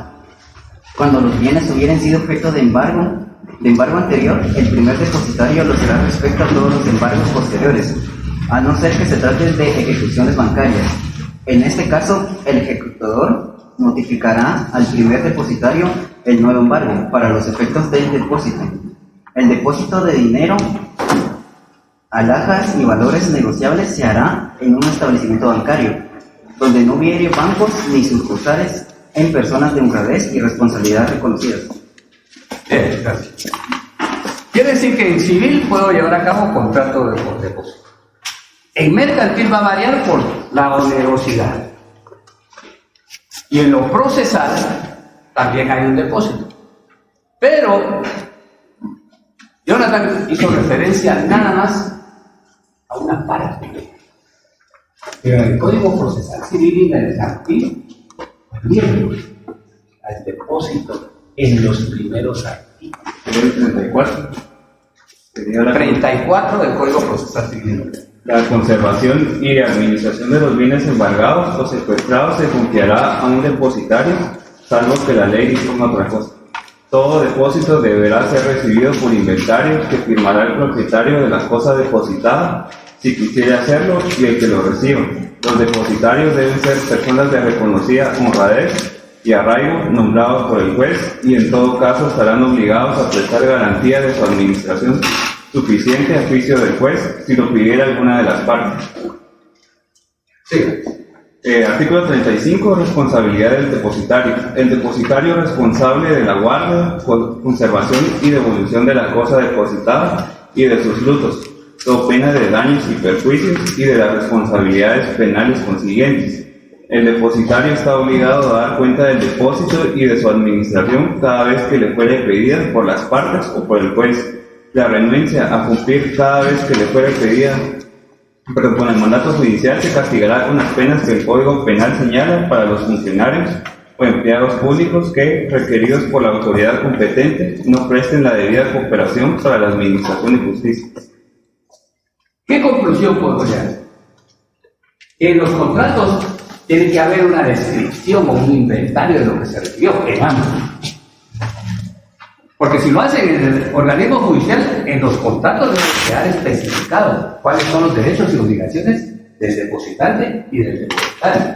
Cuando los bienes hubieran sido objeto de embargo anterior, el primer depositario lo será respecto a todos los embargos posteriores, a no ser que se trate de ejecuciones bancarias. En este caso, el ejecutador notificará al primer depositario el nuevo embargo para los efectos del depósito. El depósito de dinero, alhajas y valores negociables se hará en un establecimiento bancario, donde no hubiere bancos ni sucursales en personas de honradez y responsabilidad reconocidas. Gracias. Quiere decir que en civil puedo llevar a cabo contrato de depósito. En mercantil va a variar por la onerosidad. Y en lo procesal también hay un depósito. Pero Jonathan hizo referencia nada más a una parte. Pero en el Código Procesal Civil y Mercantil también al depósito en los primeros artículos. El 34. Sería la 34 del Código Procesal Civil. La conservación y administración de los bienes embargados o secuestrados se confiará a un depositario, salvo que la ley disponga otra cosa. Todo depósito deberá ser recibido por inventario que firmará el propietario de la cosa depositada, si quisiera hacerlo, y el que lo reciba. Los depositarios deben ser personas de reconocida honradez y arraigo, nombrados por el juez, y en todo caso estarán obligados a prestar garantía de su administración suficiente a juicio del juez si lo pidiera alguna de las partes. Artículo 35. Responsabilidad del depositario. El depositario responsable de la guardia, conservación y devolución de la cosa depositada y de sus frutos, so pena de daños y perjuicios y de las responsabilidades penales consiguientes. El depositario está obligado a dar cuenta del depósito y de su administración cada vez que le fuere pedida por las partes o por el juez. La renuencia a cumplir cada vez que le fuere pedida, pero con el mandato judicial, se castigará con las penas que el Código Penal señala para los funcionarios o empleados públicos que, requeridos por la autoridad competente, no presten la debida cooperación para la administración de justicia. ¿Qué conclusión podemos llegar? En los contratos tiene que haber una descripción o un inventario de lo que se recibió en ambos. Porque si lo hacen en el organismo judicial, en los contratos debe quedar especificado cuáles son los derechos y obligaciones del depositante y del depositario.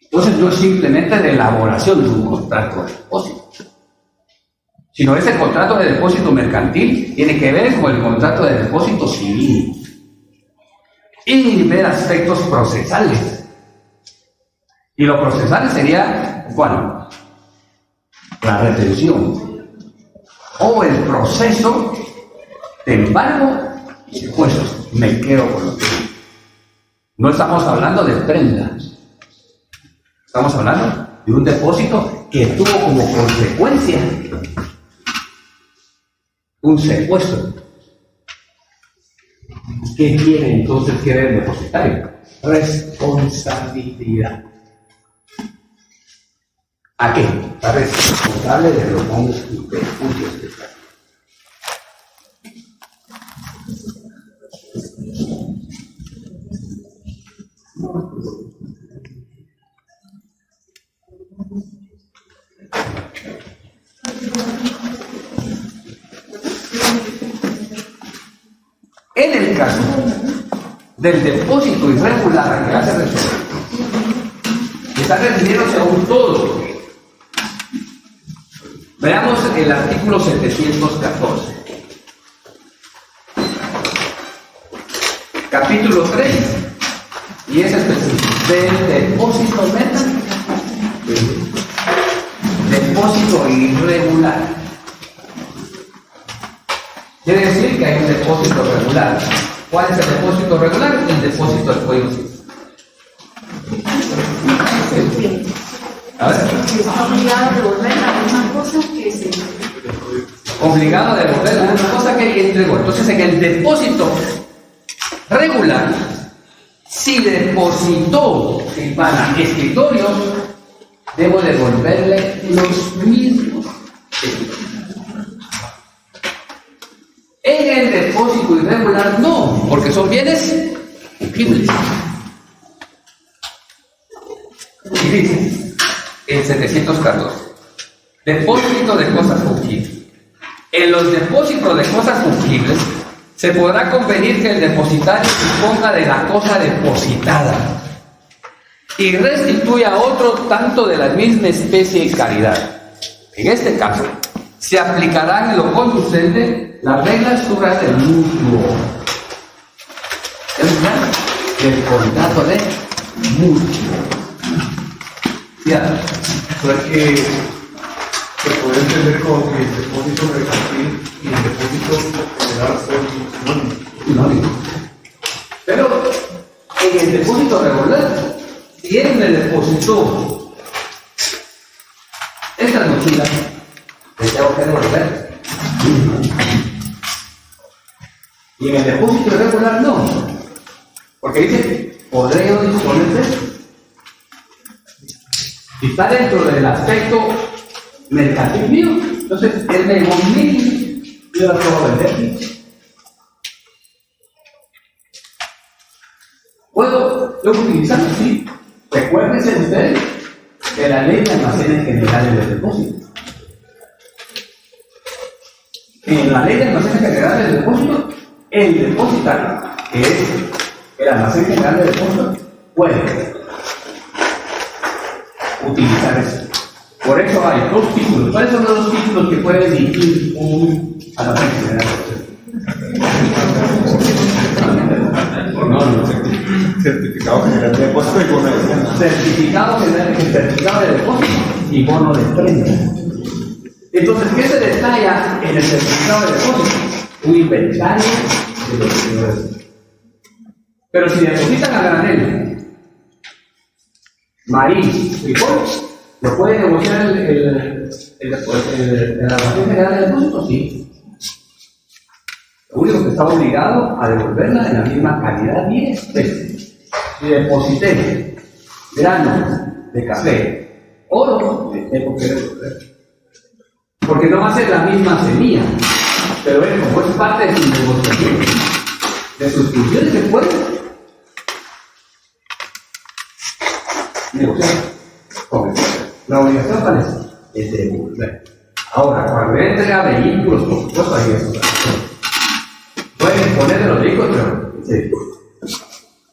Entonces no es simplemente la elaboración de un contrato de depósito, sino ese contrato de depósito mercantil tiene que ver con el contrato de depósito civil y ver aspectos procesales. Y lo procesal sería, bueno, la retención o el proceso de embargo y secuestro. Me quedo con lo que digo. No estamos hablando de prendas, estamos hablando de un depósito que tuvo como consecuencia un secuestro. ¿Qué quiere entonces que ver el depositario? Responsabilidad. ¿A qué? La responsable de los daños y perjuicios que está. En el caso del depósito irregular que hace referencia, está refiriéndose a un todo. Veamos el artículo 714. Capítulo 3, y es específico del depósito mercantil. Depósito irregular. Quiere decir que hay un depósito regular. ¿Cuál es el depósito regular? El depósito del Código Civil. A ver. Está obligado a devolver la misma cosa que se... Obligado a devolver la misma cosa que entregó. Entonces, en el depósito regular, si depositó en escritorio, debo devolverle los mismos escritorios. En el depósito irregular no, porque son bienes fungibles. Y dice en 714, depósito de cosas fungibles. En los depósitos de cosas fungibles se podrá convenir que el depositario disponga de la cosa depositada y restituya a otro tanto de la misma especie y calidad. En este caso, se aplicarán en lo conducente las reglas duras del mutuo. El contrato de mutuo. O sea que se puede entender como que el depósito mercantil y el depósito general fue sinónimo. Pero en el depósito regular, si él me depositó esta mochila, le tengo que devolver. Y en el depósito irregular no, porque dice, podré yo disponer de esto. Si está dentro del aspecto mercantil mío, entonces él me dio 1,000, yo la puedo vender. ¿Puedo yo utilizarlo? Sí. Recuérdense ustedes que la ley de almacenes generales del depósito. En la ley de almacenes generales del depósito, el depositario, que es el almacén general del depósito, puede utilizar eso. Por eso hay 2 títulos. ¿Cuáles son los 2 títulos que puede emitir un almacén general del depósito? No. Certificado general de depósito y bono de depósito. Certificado de depósito y bono de premio. Entonces, ¿qué se detalla en el certificado de depósito? Un inventario de los acreedores. Pero si depositan a granel maíz, frijol, ¿lo puede negociar el almacén general de depósito? Sí. Lo único que está obligado a devolverla en la misma calidad 10 veces. Si deposité granos de café, oro, le tengo que devolver. Porque no va a ser la misma semilla, pero él, como es parte de su negociación, de sus funciones, se puede negociar con el pueblo. La obligación cuál es devolver. Ahora, cuando él entrega vehículos, por supuesto, hay eso. Pueden poner de los vehículos, pero sí.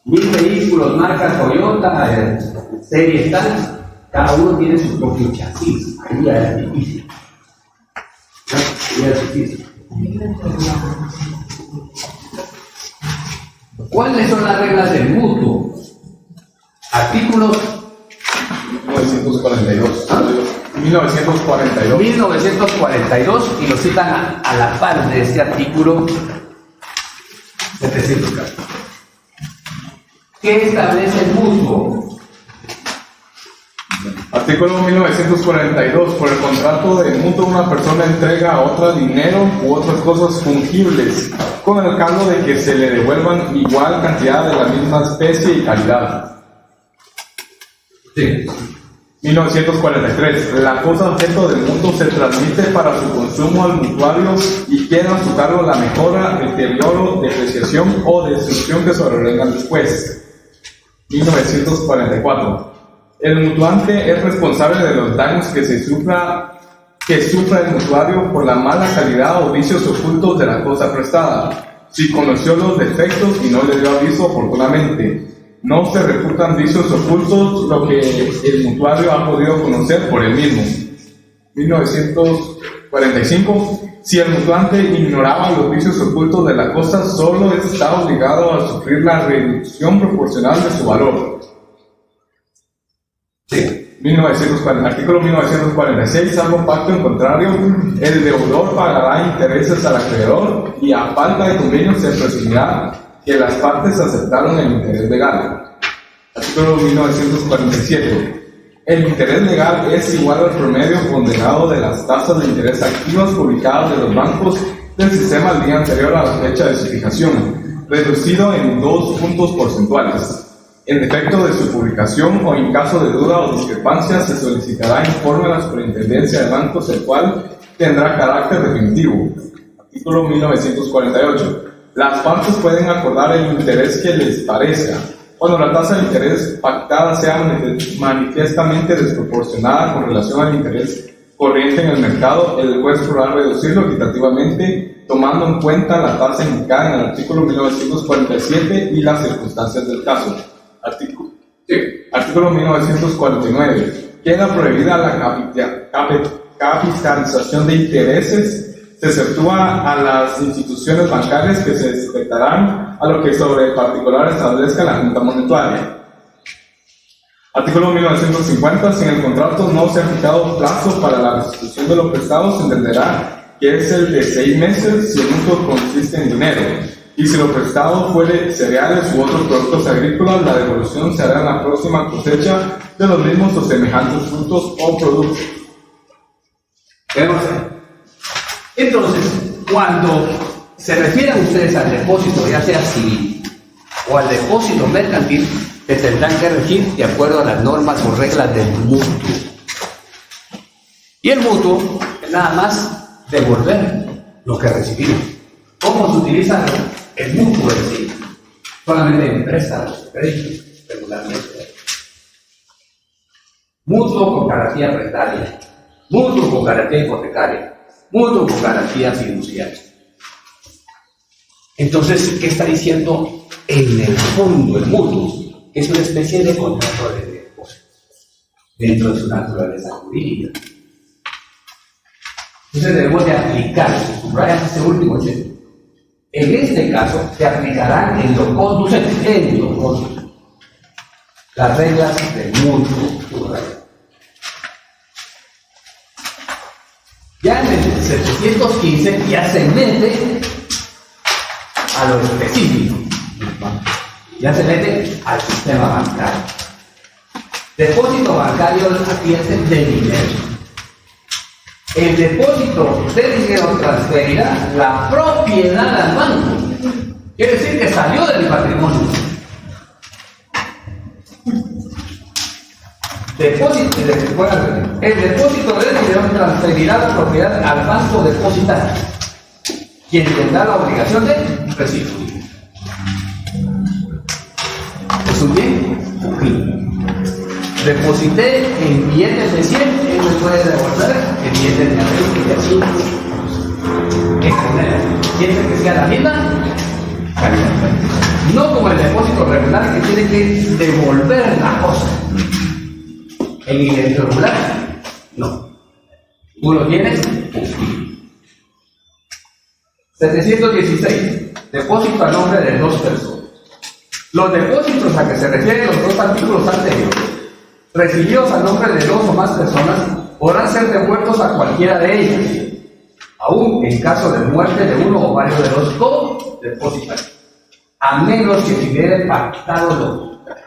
1000 vehículos, marca Toyota, serie tal, cada uno tiene su propio chasis. Ahí ya es difícil. ¿Cuáles son las reglas del mutuo? Artículo 1942. 1942 y lo citan a la par de este artículo 700. ¿Qué establece el mutuo? Artículo 1942. Por el contrato de mutuo, una persona entrega a otra dinero u otras cosas fungibles, con el cargo de que se le devuelvan igual cantidad de la misma especie y calidad. Sí. 1943. La cosa objeto del mutuo se transmite para su consumo al mutuario y queda a su cargo la mejora, deterioro, depreciación o destrucción que sobrevengan después. 1944. El mutuante es responsable de los daños que sufra el mutuario por la mala calidad o vicios ocultos de la cosa prestada, si conoció los defectos y no le dio aviso oportunamente. No se refutan vicios ocultos lo que el mutuario ha podido conocer por él mismo. 1945. Si el mutuante ignoraba los vicios ocultos de la cosa, solo está obligado a sufrir la reducción proporcional de su valor. Sí. Artículo 1946. Salvo pacto en contrario, el deudor pagará intereses al acreedor y a falta de convenio se presumirá que las partes aceptaron el interés legal. Artículo 1947. El interés legal es igual al promedio ponderado de las tasas de interés activas publicadas de los bancos del sistema al día anterior a la fecha de su fijación, reducido en 2 puntos porcentuales. En defecto de su publicación o en caso de duda o discrepancia, se solicitará informe a la Superintendencia de Bancos, el cual tendrá carácter definitivo. Artículo 1948. Las partes pueden acordar el interés que les parezca. Cuando la tasa de interés pactada sea manifiestamente desproporcionada con relación al interés corriente en el mercado, el juez podrá reducirlo equitativamente, tomando en cuenta la tasa indicada en el artículo 1947 y las circunstancias del caso. Artículo 1949. Queda prohibida la capitalización de intereses. Se exceptúa a las instituciones bancarias que se respetarán a lo que sobre el particular establezca la Junta Monetaria. Artículo 1950. Si en el contrato no se ha fijado plazo para la restitución de lo prestado, se entenderá que es el de 6 meses si el mutuo consiste en dinero. Y si lo prestado fuere cereales u otros productos agrícolas, la devolución se hará en la próxima cosecha de los mismos o semejantes frutos o productos. ¿Queremos hacer? Entonces, cuando se refieren ustedes al depósito, ya sea civil o al depósito mercantil, se tendrán que regir de acuerdo a las normas o reglas del mutuo. Y el mutuo es nada más devolver lo que recibimos. ¿Cómo se utiliza el mutuo en sí? Solamente en préstamos, créditos, regularmente. Mutuo con garantía prestaria, mutuo con garantía hipotecaria, mutuo con garantía fiduciaria. Entonces, ¿qué está diciendo en el fondo el mutuo? Es una especie de contrato de depósito dentro de su naturaleza jurídica. Entonces debemos de aplicar, subrayan este último hecho. En este caso se aplicarán en lo conducente, las reglas del mutuo. Ya en el 715 ya se mete a lo específico, ya se mete al sistema bancario. Depósito bancario aquí es de dinero. El depósito de dinero transferirá la propiedad al banco. Quiere decir que salió del patrimonio. El depósito de dinero transferirá la propiedad al banco depositario, quien tendrá la obligación de restituir. ¿Es un bien? Deposité en billetes de 100, él me puede devolver en billetes de 20 y de 5. Es moneda. Siempre que sea la misma calidad. No como el depósito regular que tiene que devolver la cosa. En el regular, no. Tú lo tienes, 716. Depósito a nombre de 2 personas. Los depósitos a que se refieren los 2 artículos anteriores, recibidos a nombre de 2 o más personas, podrán ser devueltos a cualquiera de ellas, aún en caso de muerte de uno o varios de los co-depositarios, a menos que se hubiera pactado lo contrario.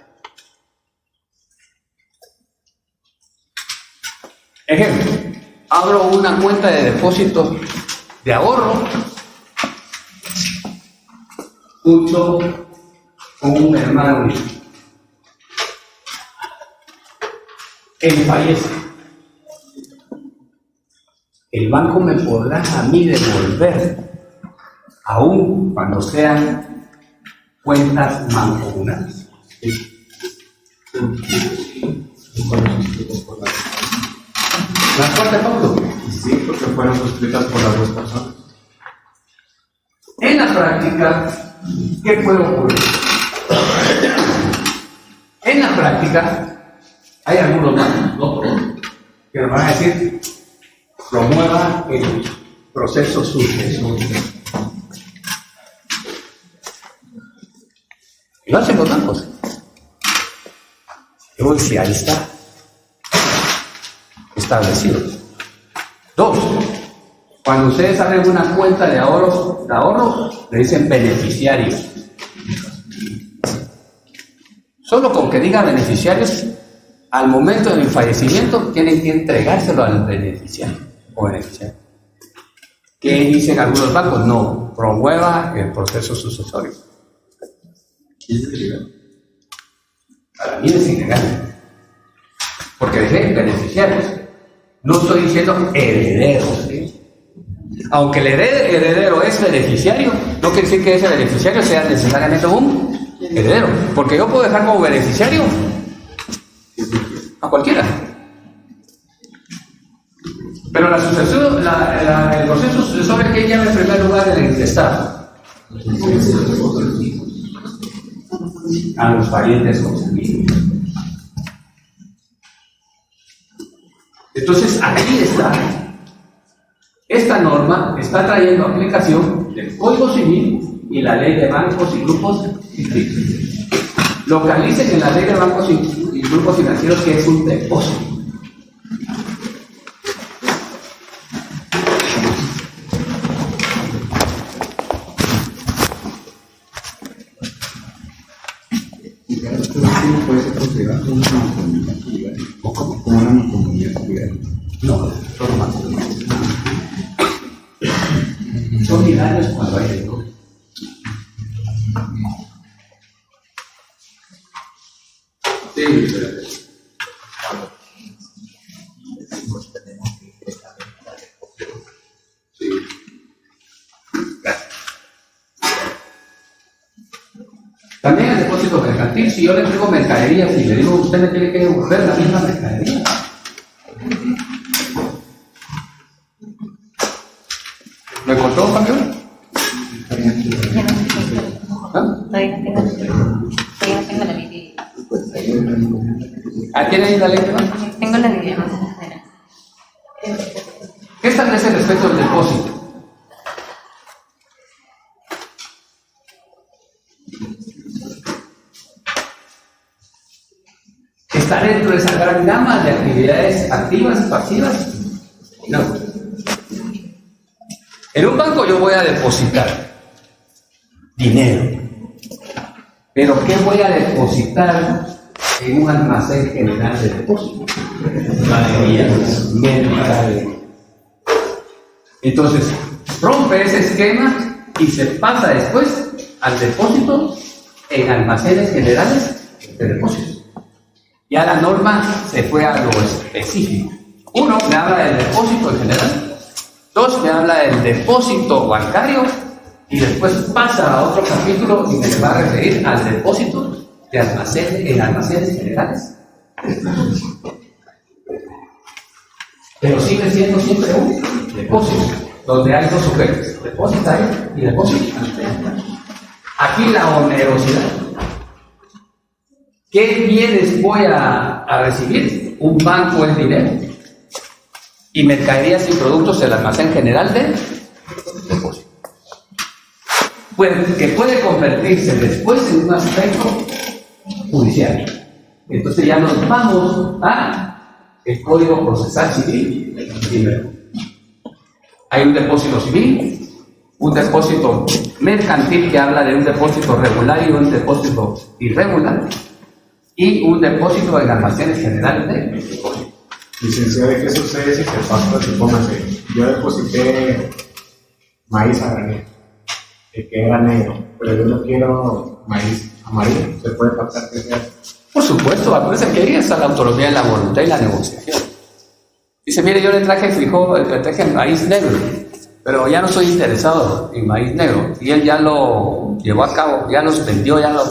Ejemplo, abro una cuenta de depósito de ahorro, junto con un hermano mío. Él fallece. El banco me podrá a mí devolver, aún cuando sean cuentas mancomunadas. ¿Las cuentas Pablo? Sí, porque fueron suscritas por las 2 personas. En la práctica, ¿qué puede ocurrir? En la práctica, hay algunos bancos, no todos, que nos van a decir, promueva el proceso sucesorio. Y lo hacen los bancos. Yo voy a decir, ahí está. Establecido. 2. Cuando ustedes abren una cuenta de ahorro, le dicen beneficiarios. Solo con que diga beneficiarios, al momento de mi fallecimiento tienen que entregárselo al beneficiario o beneficiario. ¿Qué dicen algunos bancos? No, promueva el proceso sucesorio. ¿Quién es ilegal? Para mí es ilegal. Porque dije beneficiarios. No estoy diciendo herederos. ¿Sí? Aunque el heredero es beneficiario, no quiere decir que ese beneficiario sea necesariamente un heredero. Porque yo puedo dejar como beneficiario a cualquiera. Pero la sucesión, el proceso sucesorio que llama en primer lugar el intestado. A los parientes consanguíneos. Entonces, aquí está. Esta norma está trayendo aplicación del Código Civil y la Ley de Bancos y Grupos Financieros. Localicen en la Ley de Bancos y Grupos Financieros que es un depósito. una mancomunidad estudiantil. No, son más. Son binarios cuando hay de todo. Sí, también el depósito mercantil, si yo le entrego mercaderías y le digo, usted me tiene que devolver la misma mercadería. ¿Me contó, Fabiola? Todavía no tengo la ley. ¿Ah, tiene ahí la ley? Tengo la ley. ¿Qué establece respecto del depósito? ¿Está dentro de esa gran gama de actividades activas, pasivas? No. En un banco yo voy a depositar dinero. Pero ¿qué voy a depositar en un almacén general de depósito? Mercadería. Entonces, rompe ese esquema y se pasa después al depósito en almacenes generales de depósitos. Ya la norma se fue a lo específico. Uno, me habla del depósito en general. Dos, me habla del depósito bancario. Y después pasa a otro capítulo y me va a referir al depósito de almacenes generales. Pero sigue siendo siempre un depósito, donde hay dos sujetos, depositario y depósito. Aquí la onerosidad. ¿Qué bienes voy a recibir? Un banco es dinero y mercaderías y productos del almacén general de depósito. Pues, que puede convertirse después en un aspecto judicial. Entonces ya nos vamos a el Código Procesal Civil primero. Hay un depósito civil, un depósito mercantil que habla de un depósito regular y un depósito irregular, y un depósito en almacenes generales de depósito. Licenciado, ¿qué sucede si se pasa, supóngase, yo deposité maíz a granel, que era negro, pero yo no quiero maíz amarillo, ¿se puede pactar que sea? Por supuesto, acuérdense que ahí está la autonomía de la voluntad y la negociación. Dice, mire, yo le traje frijol, le traje maíz negro, pero ya no estoy interesado en maíz negro. Y él ya lo llevó a cabo, ya los vendió, ya lo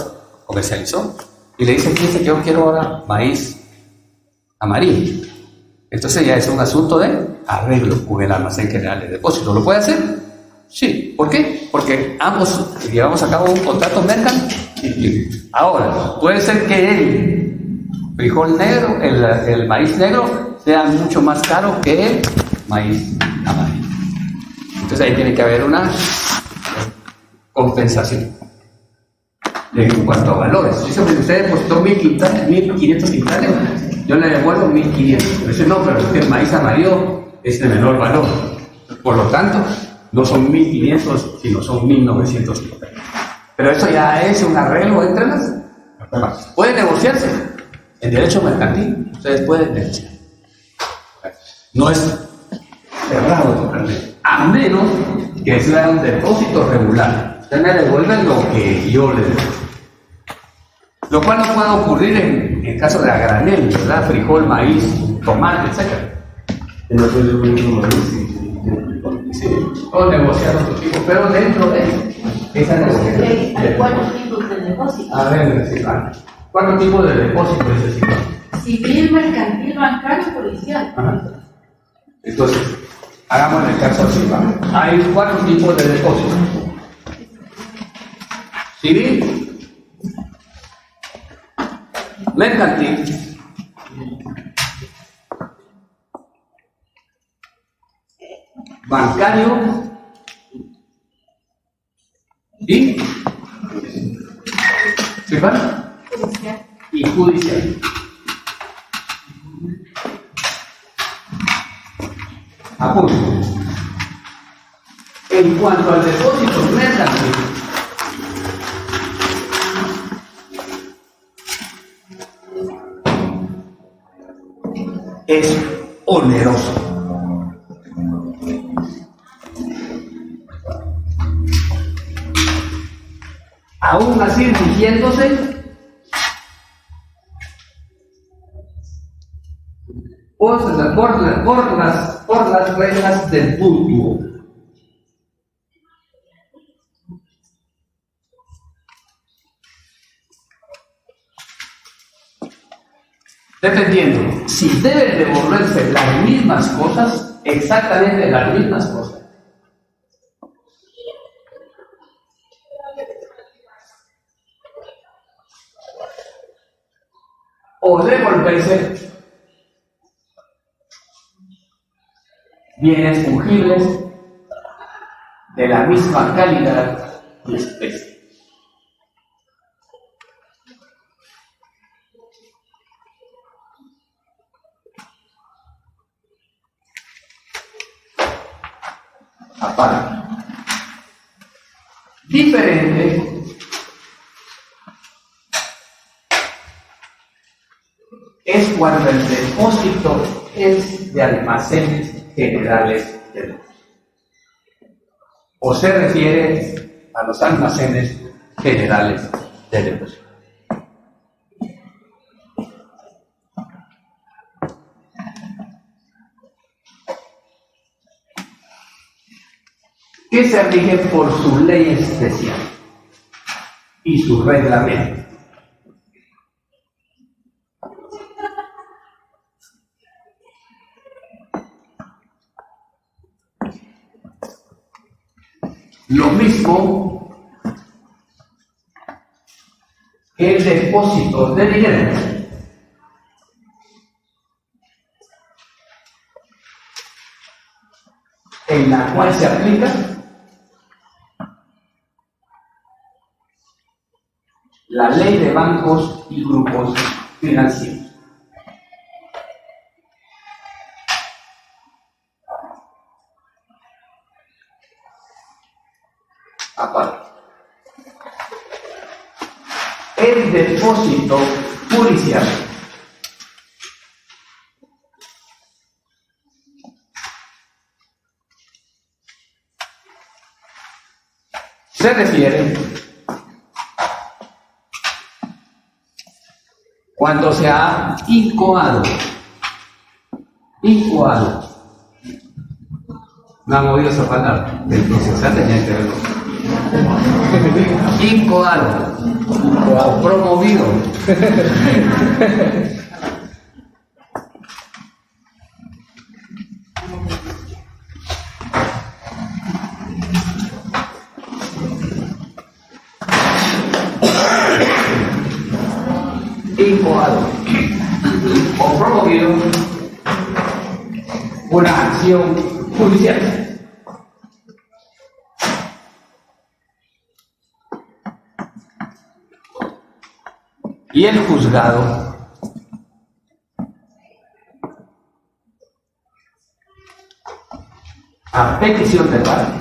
comercializó. Y le dice, fíjese que yo quiero ahora maíz amarillo. Entonces ya es un asunto de arreglo con el almacén general de depósito. ¿Lo puede hacer? Sí. ¿Por qué? Porque ambos llevamos a cabo un contrato mercantil. Ahora, puede ser que el frijol negro, el maíz negro, sea mucho más caro que el maíz amarillo. Entonces ahí tiene que haber una compensación en cuanto a valores. Dice, si usted depositó 1.500 quintales, yo le devuelvo 1.500. Dice, no, pero es que el maíz amarillo es de menor valor. Por lo tanto, no son 1.500, sino son 1.900 quintales. Pero eso ya es un arreglo entre las partes. Puede negociarse en derecho mercantil. Ustedes pueden negociar. No es cerrado totalmente. A menos que sea un depósito regular. Usted me devuelve lo que yo le devuelvo. Lo cual no puede ocurrir en el caso de a granel, ¿verdad? Frijol, maíz, tomate, etc. No puede ser un mismo maíz. Sí, o negociar otro tipo, pero dentro de esa negociación. Hay 4 tipos de depósito. A ver, sí, vale. 4 tipos de depósito necesitamos. Civil, mercantil, bancario, policial. Ajá. Entonces, hagamos el caso así, ¿vale? Hay 4 tipos de depósito. Civil, mercantil, bancario y judicial. Apunte. En cuanto al depósito mercantil, es oneroso. Aún así, rigiéndose por las reglas del mutuo. Dependiendo si deben devolverse las mismas cosas, exactamente las mismas cosas. O devolverse bienes fungibles de la misma calidad y especie. Aparte. Diferente es cuando el depósito es de almacenes generales de luz. O se refiere a los almacenes generales de depósito. Que se rige por su ley especial y su reglamento. Lo mismo que el depósito de dinero en la cual se aplica la ley de bancos y grupos financieros. Aparte, el depósito judicial se refiere cuando se ha incoado, no han oído esa palabra, entonces se tenía que verlo, incoado o promovido, o promovido una acción judicial. Y el juzgado a petición de parte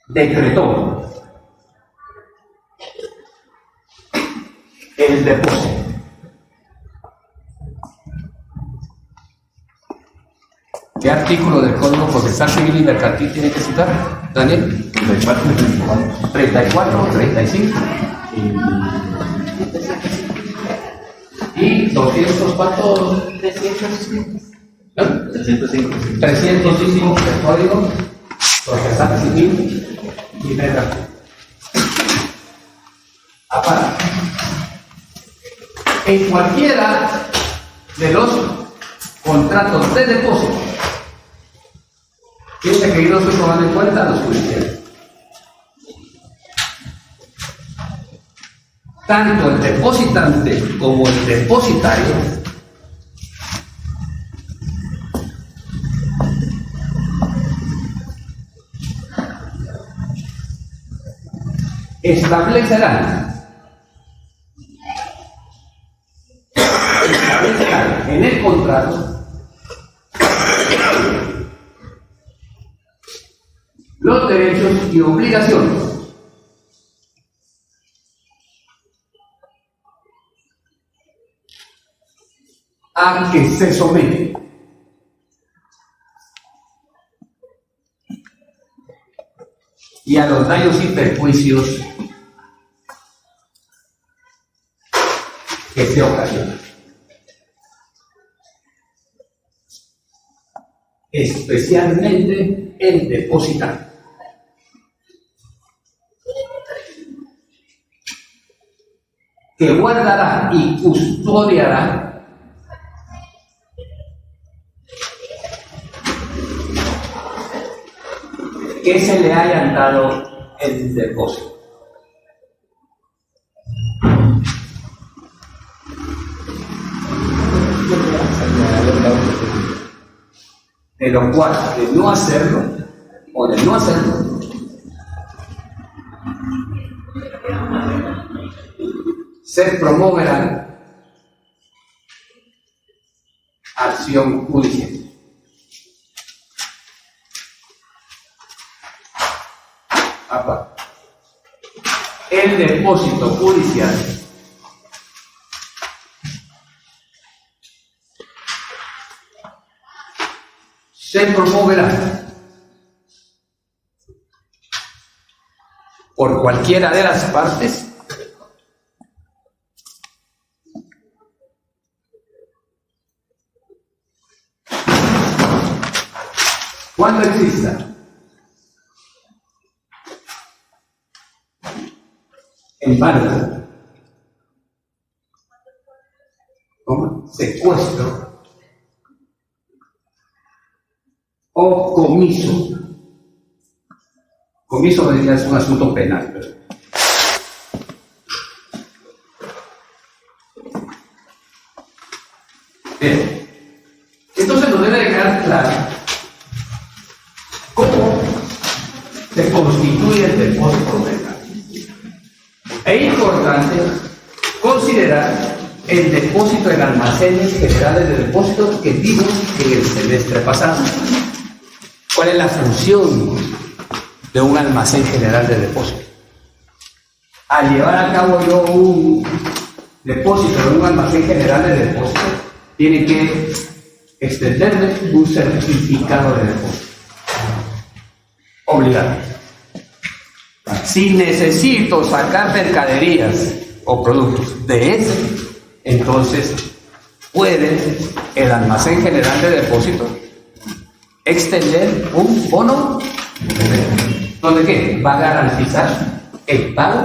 decretó el depósito. ¿Qué artículo del Código Procesal Civil y Mercantil tiene que citar, Daniel? 34, 35. Y 200, ¿cuánto? 305. 305 del Código Procesal Civil y Mercantil. Aparte, en cualquiera de los contratos de depósito, fíjense que no se toman en cuenta los judiciales. Tanto el depositante como el depositario establecerán en el contrato los derechos y obligaciones a que se somete. Y a los daños y perjuicios que se ocasionan. Especialmente el depositario. Que guardará y custodiará que se le hayan dado el depósito. De lo cual, de no hacerlo, o de no hacerlo, se promoverá acción judicial. Aparte, el depósito judicial se promoverá por cualquiera de las partes cuando exista embargo, secuestro o comiso. Comiso ya es un asunto penal. Bien. Entonces nos debe quedar claro cómo se constituye el depósito penal. Es importante considerar el depósito en almacenes generales de depósito que vimos en el semestre pasado. ¿Cuál es la función de un almacén general de depósito? Al llevar a cabo yo un depósito en un almacén general de depósito, tiene que extenderme un certificado de depósito. Obligado. Si necesito sacar mercaderías o productos de ese, entonces puede el almacén general de depósito extender un bono donde ¿qué? Va a garantizar el pago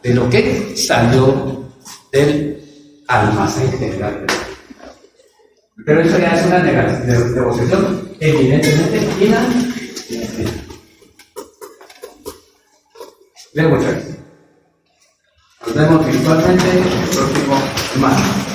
de lo que salió del almacén general de depósito. Pero eso ya es una negociación evidentemente financiera. Bien, muchachos. Nos vemos virtualmente el próximo martes.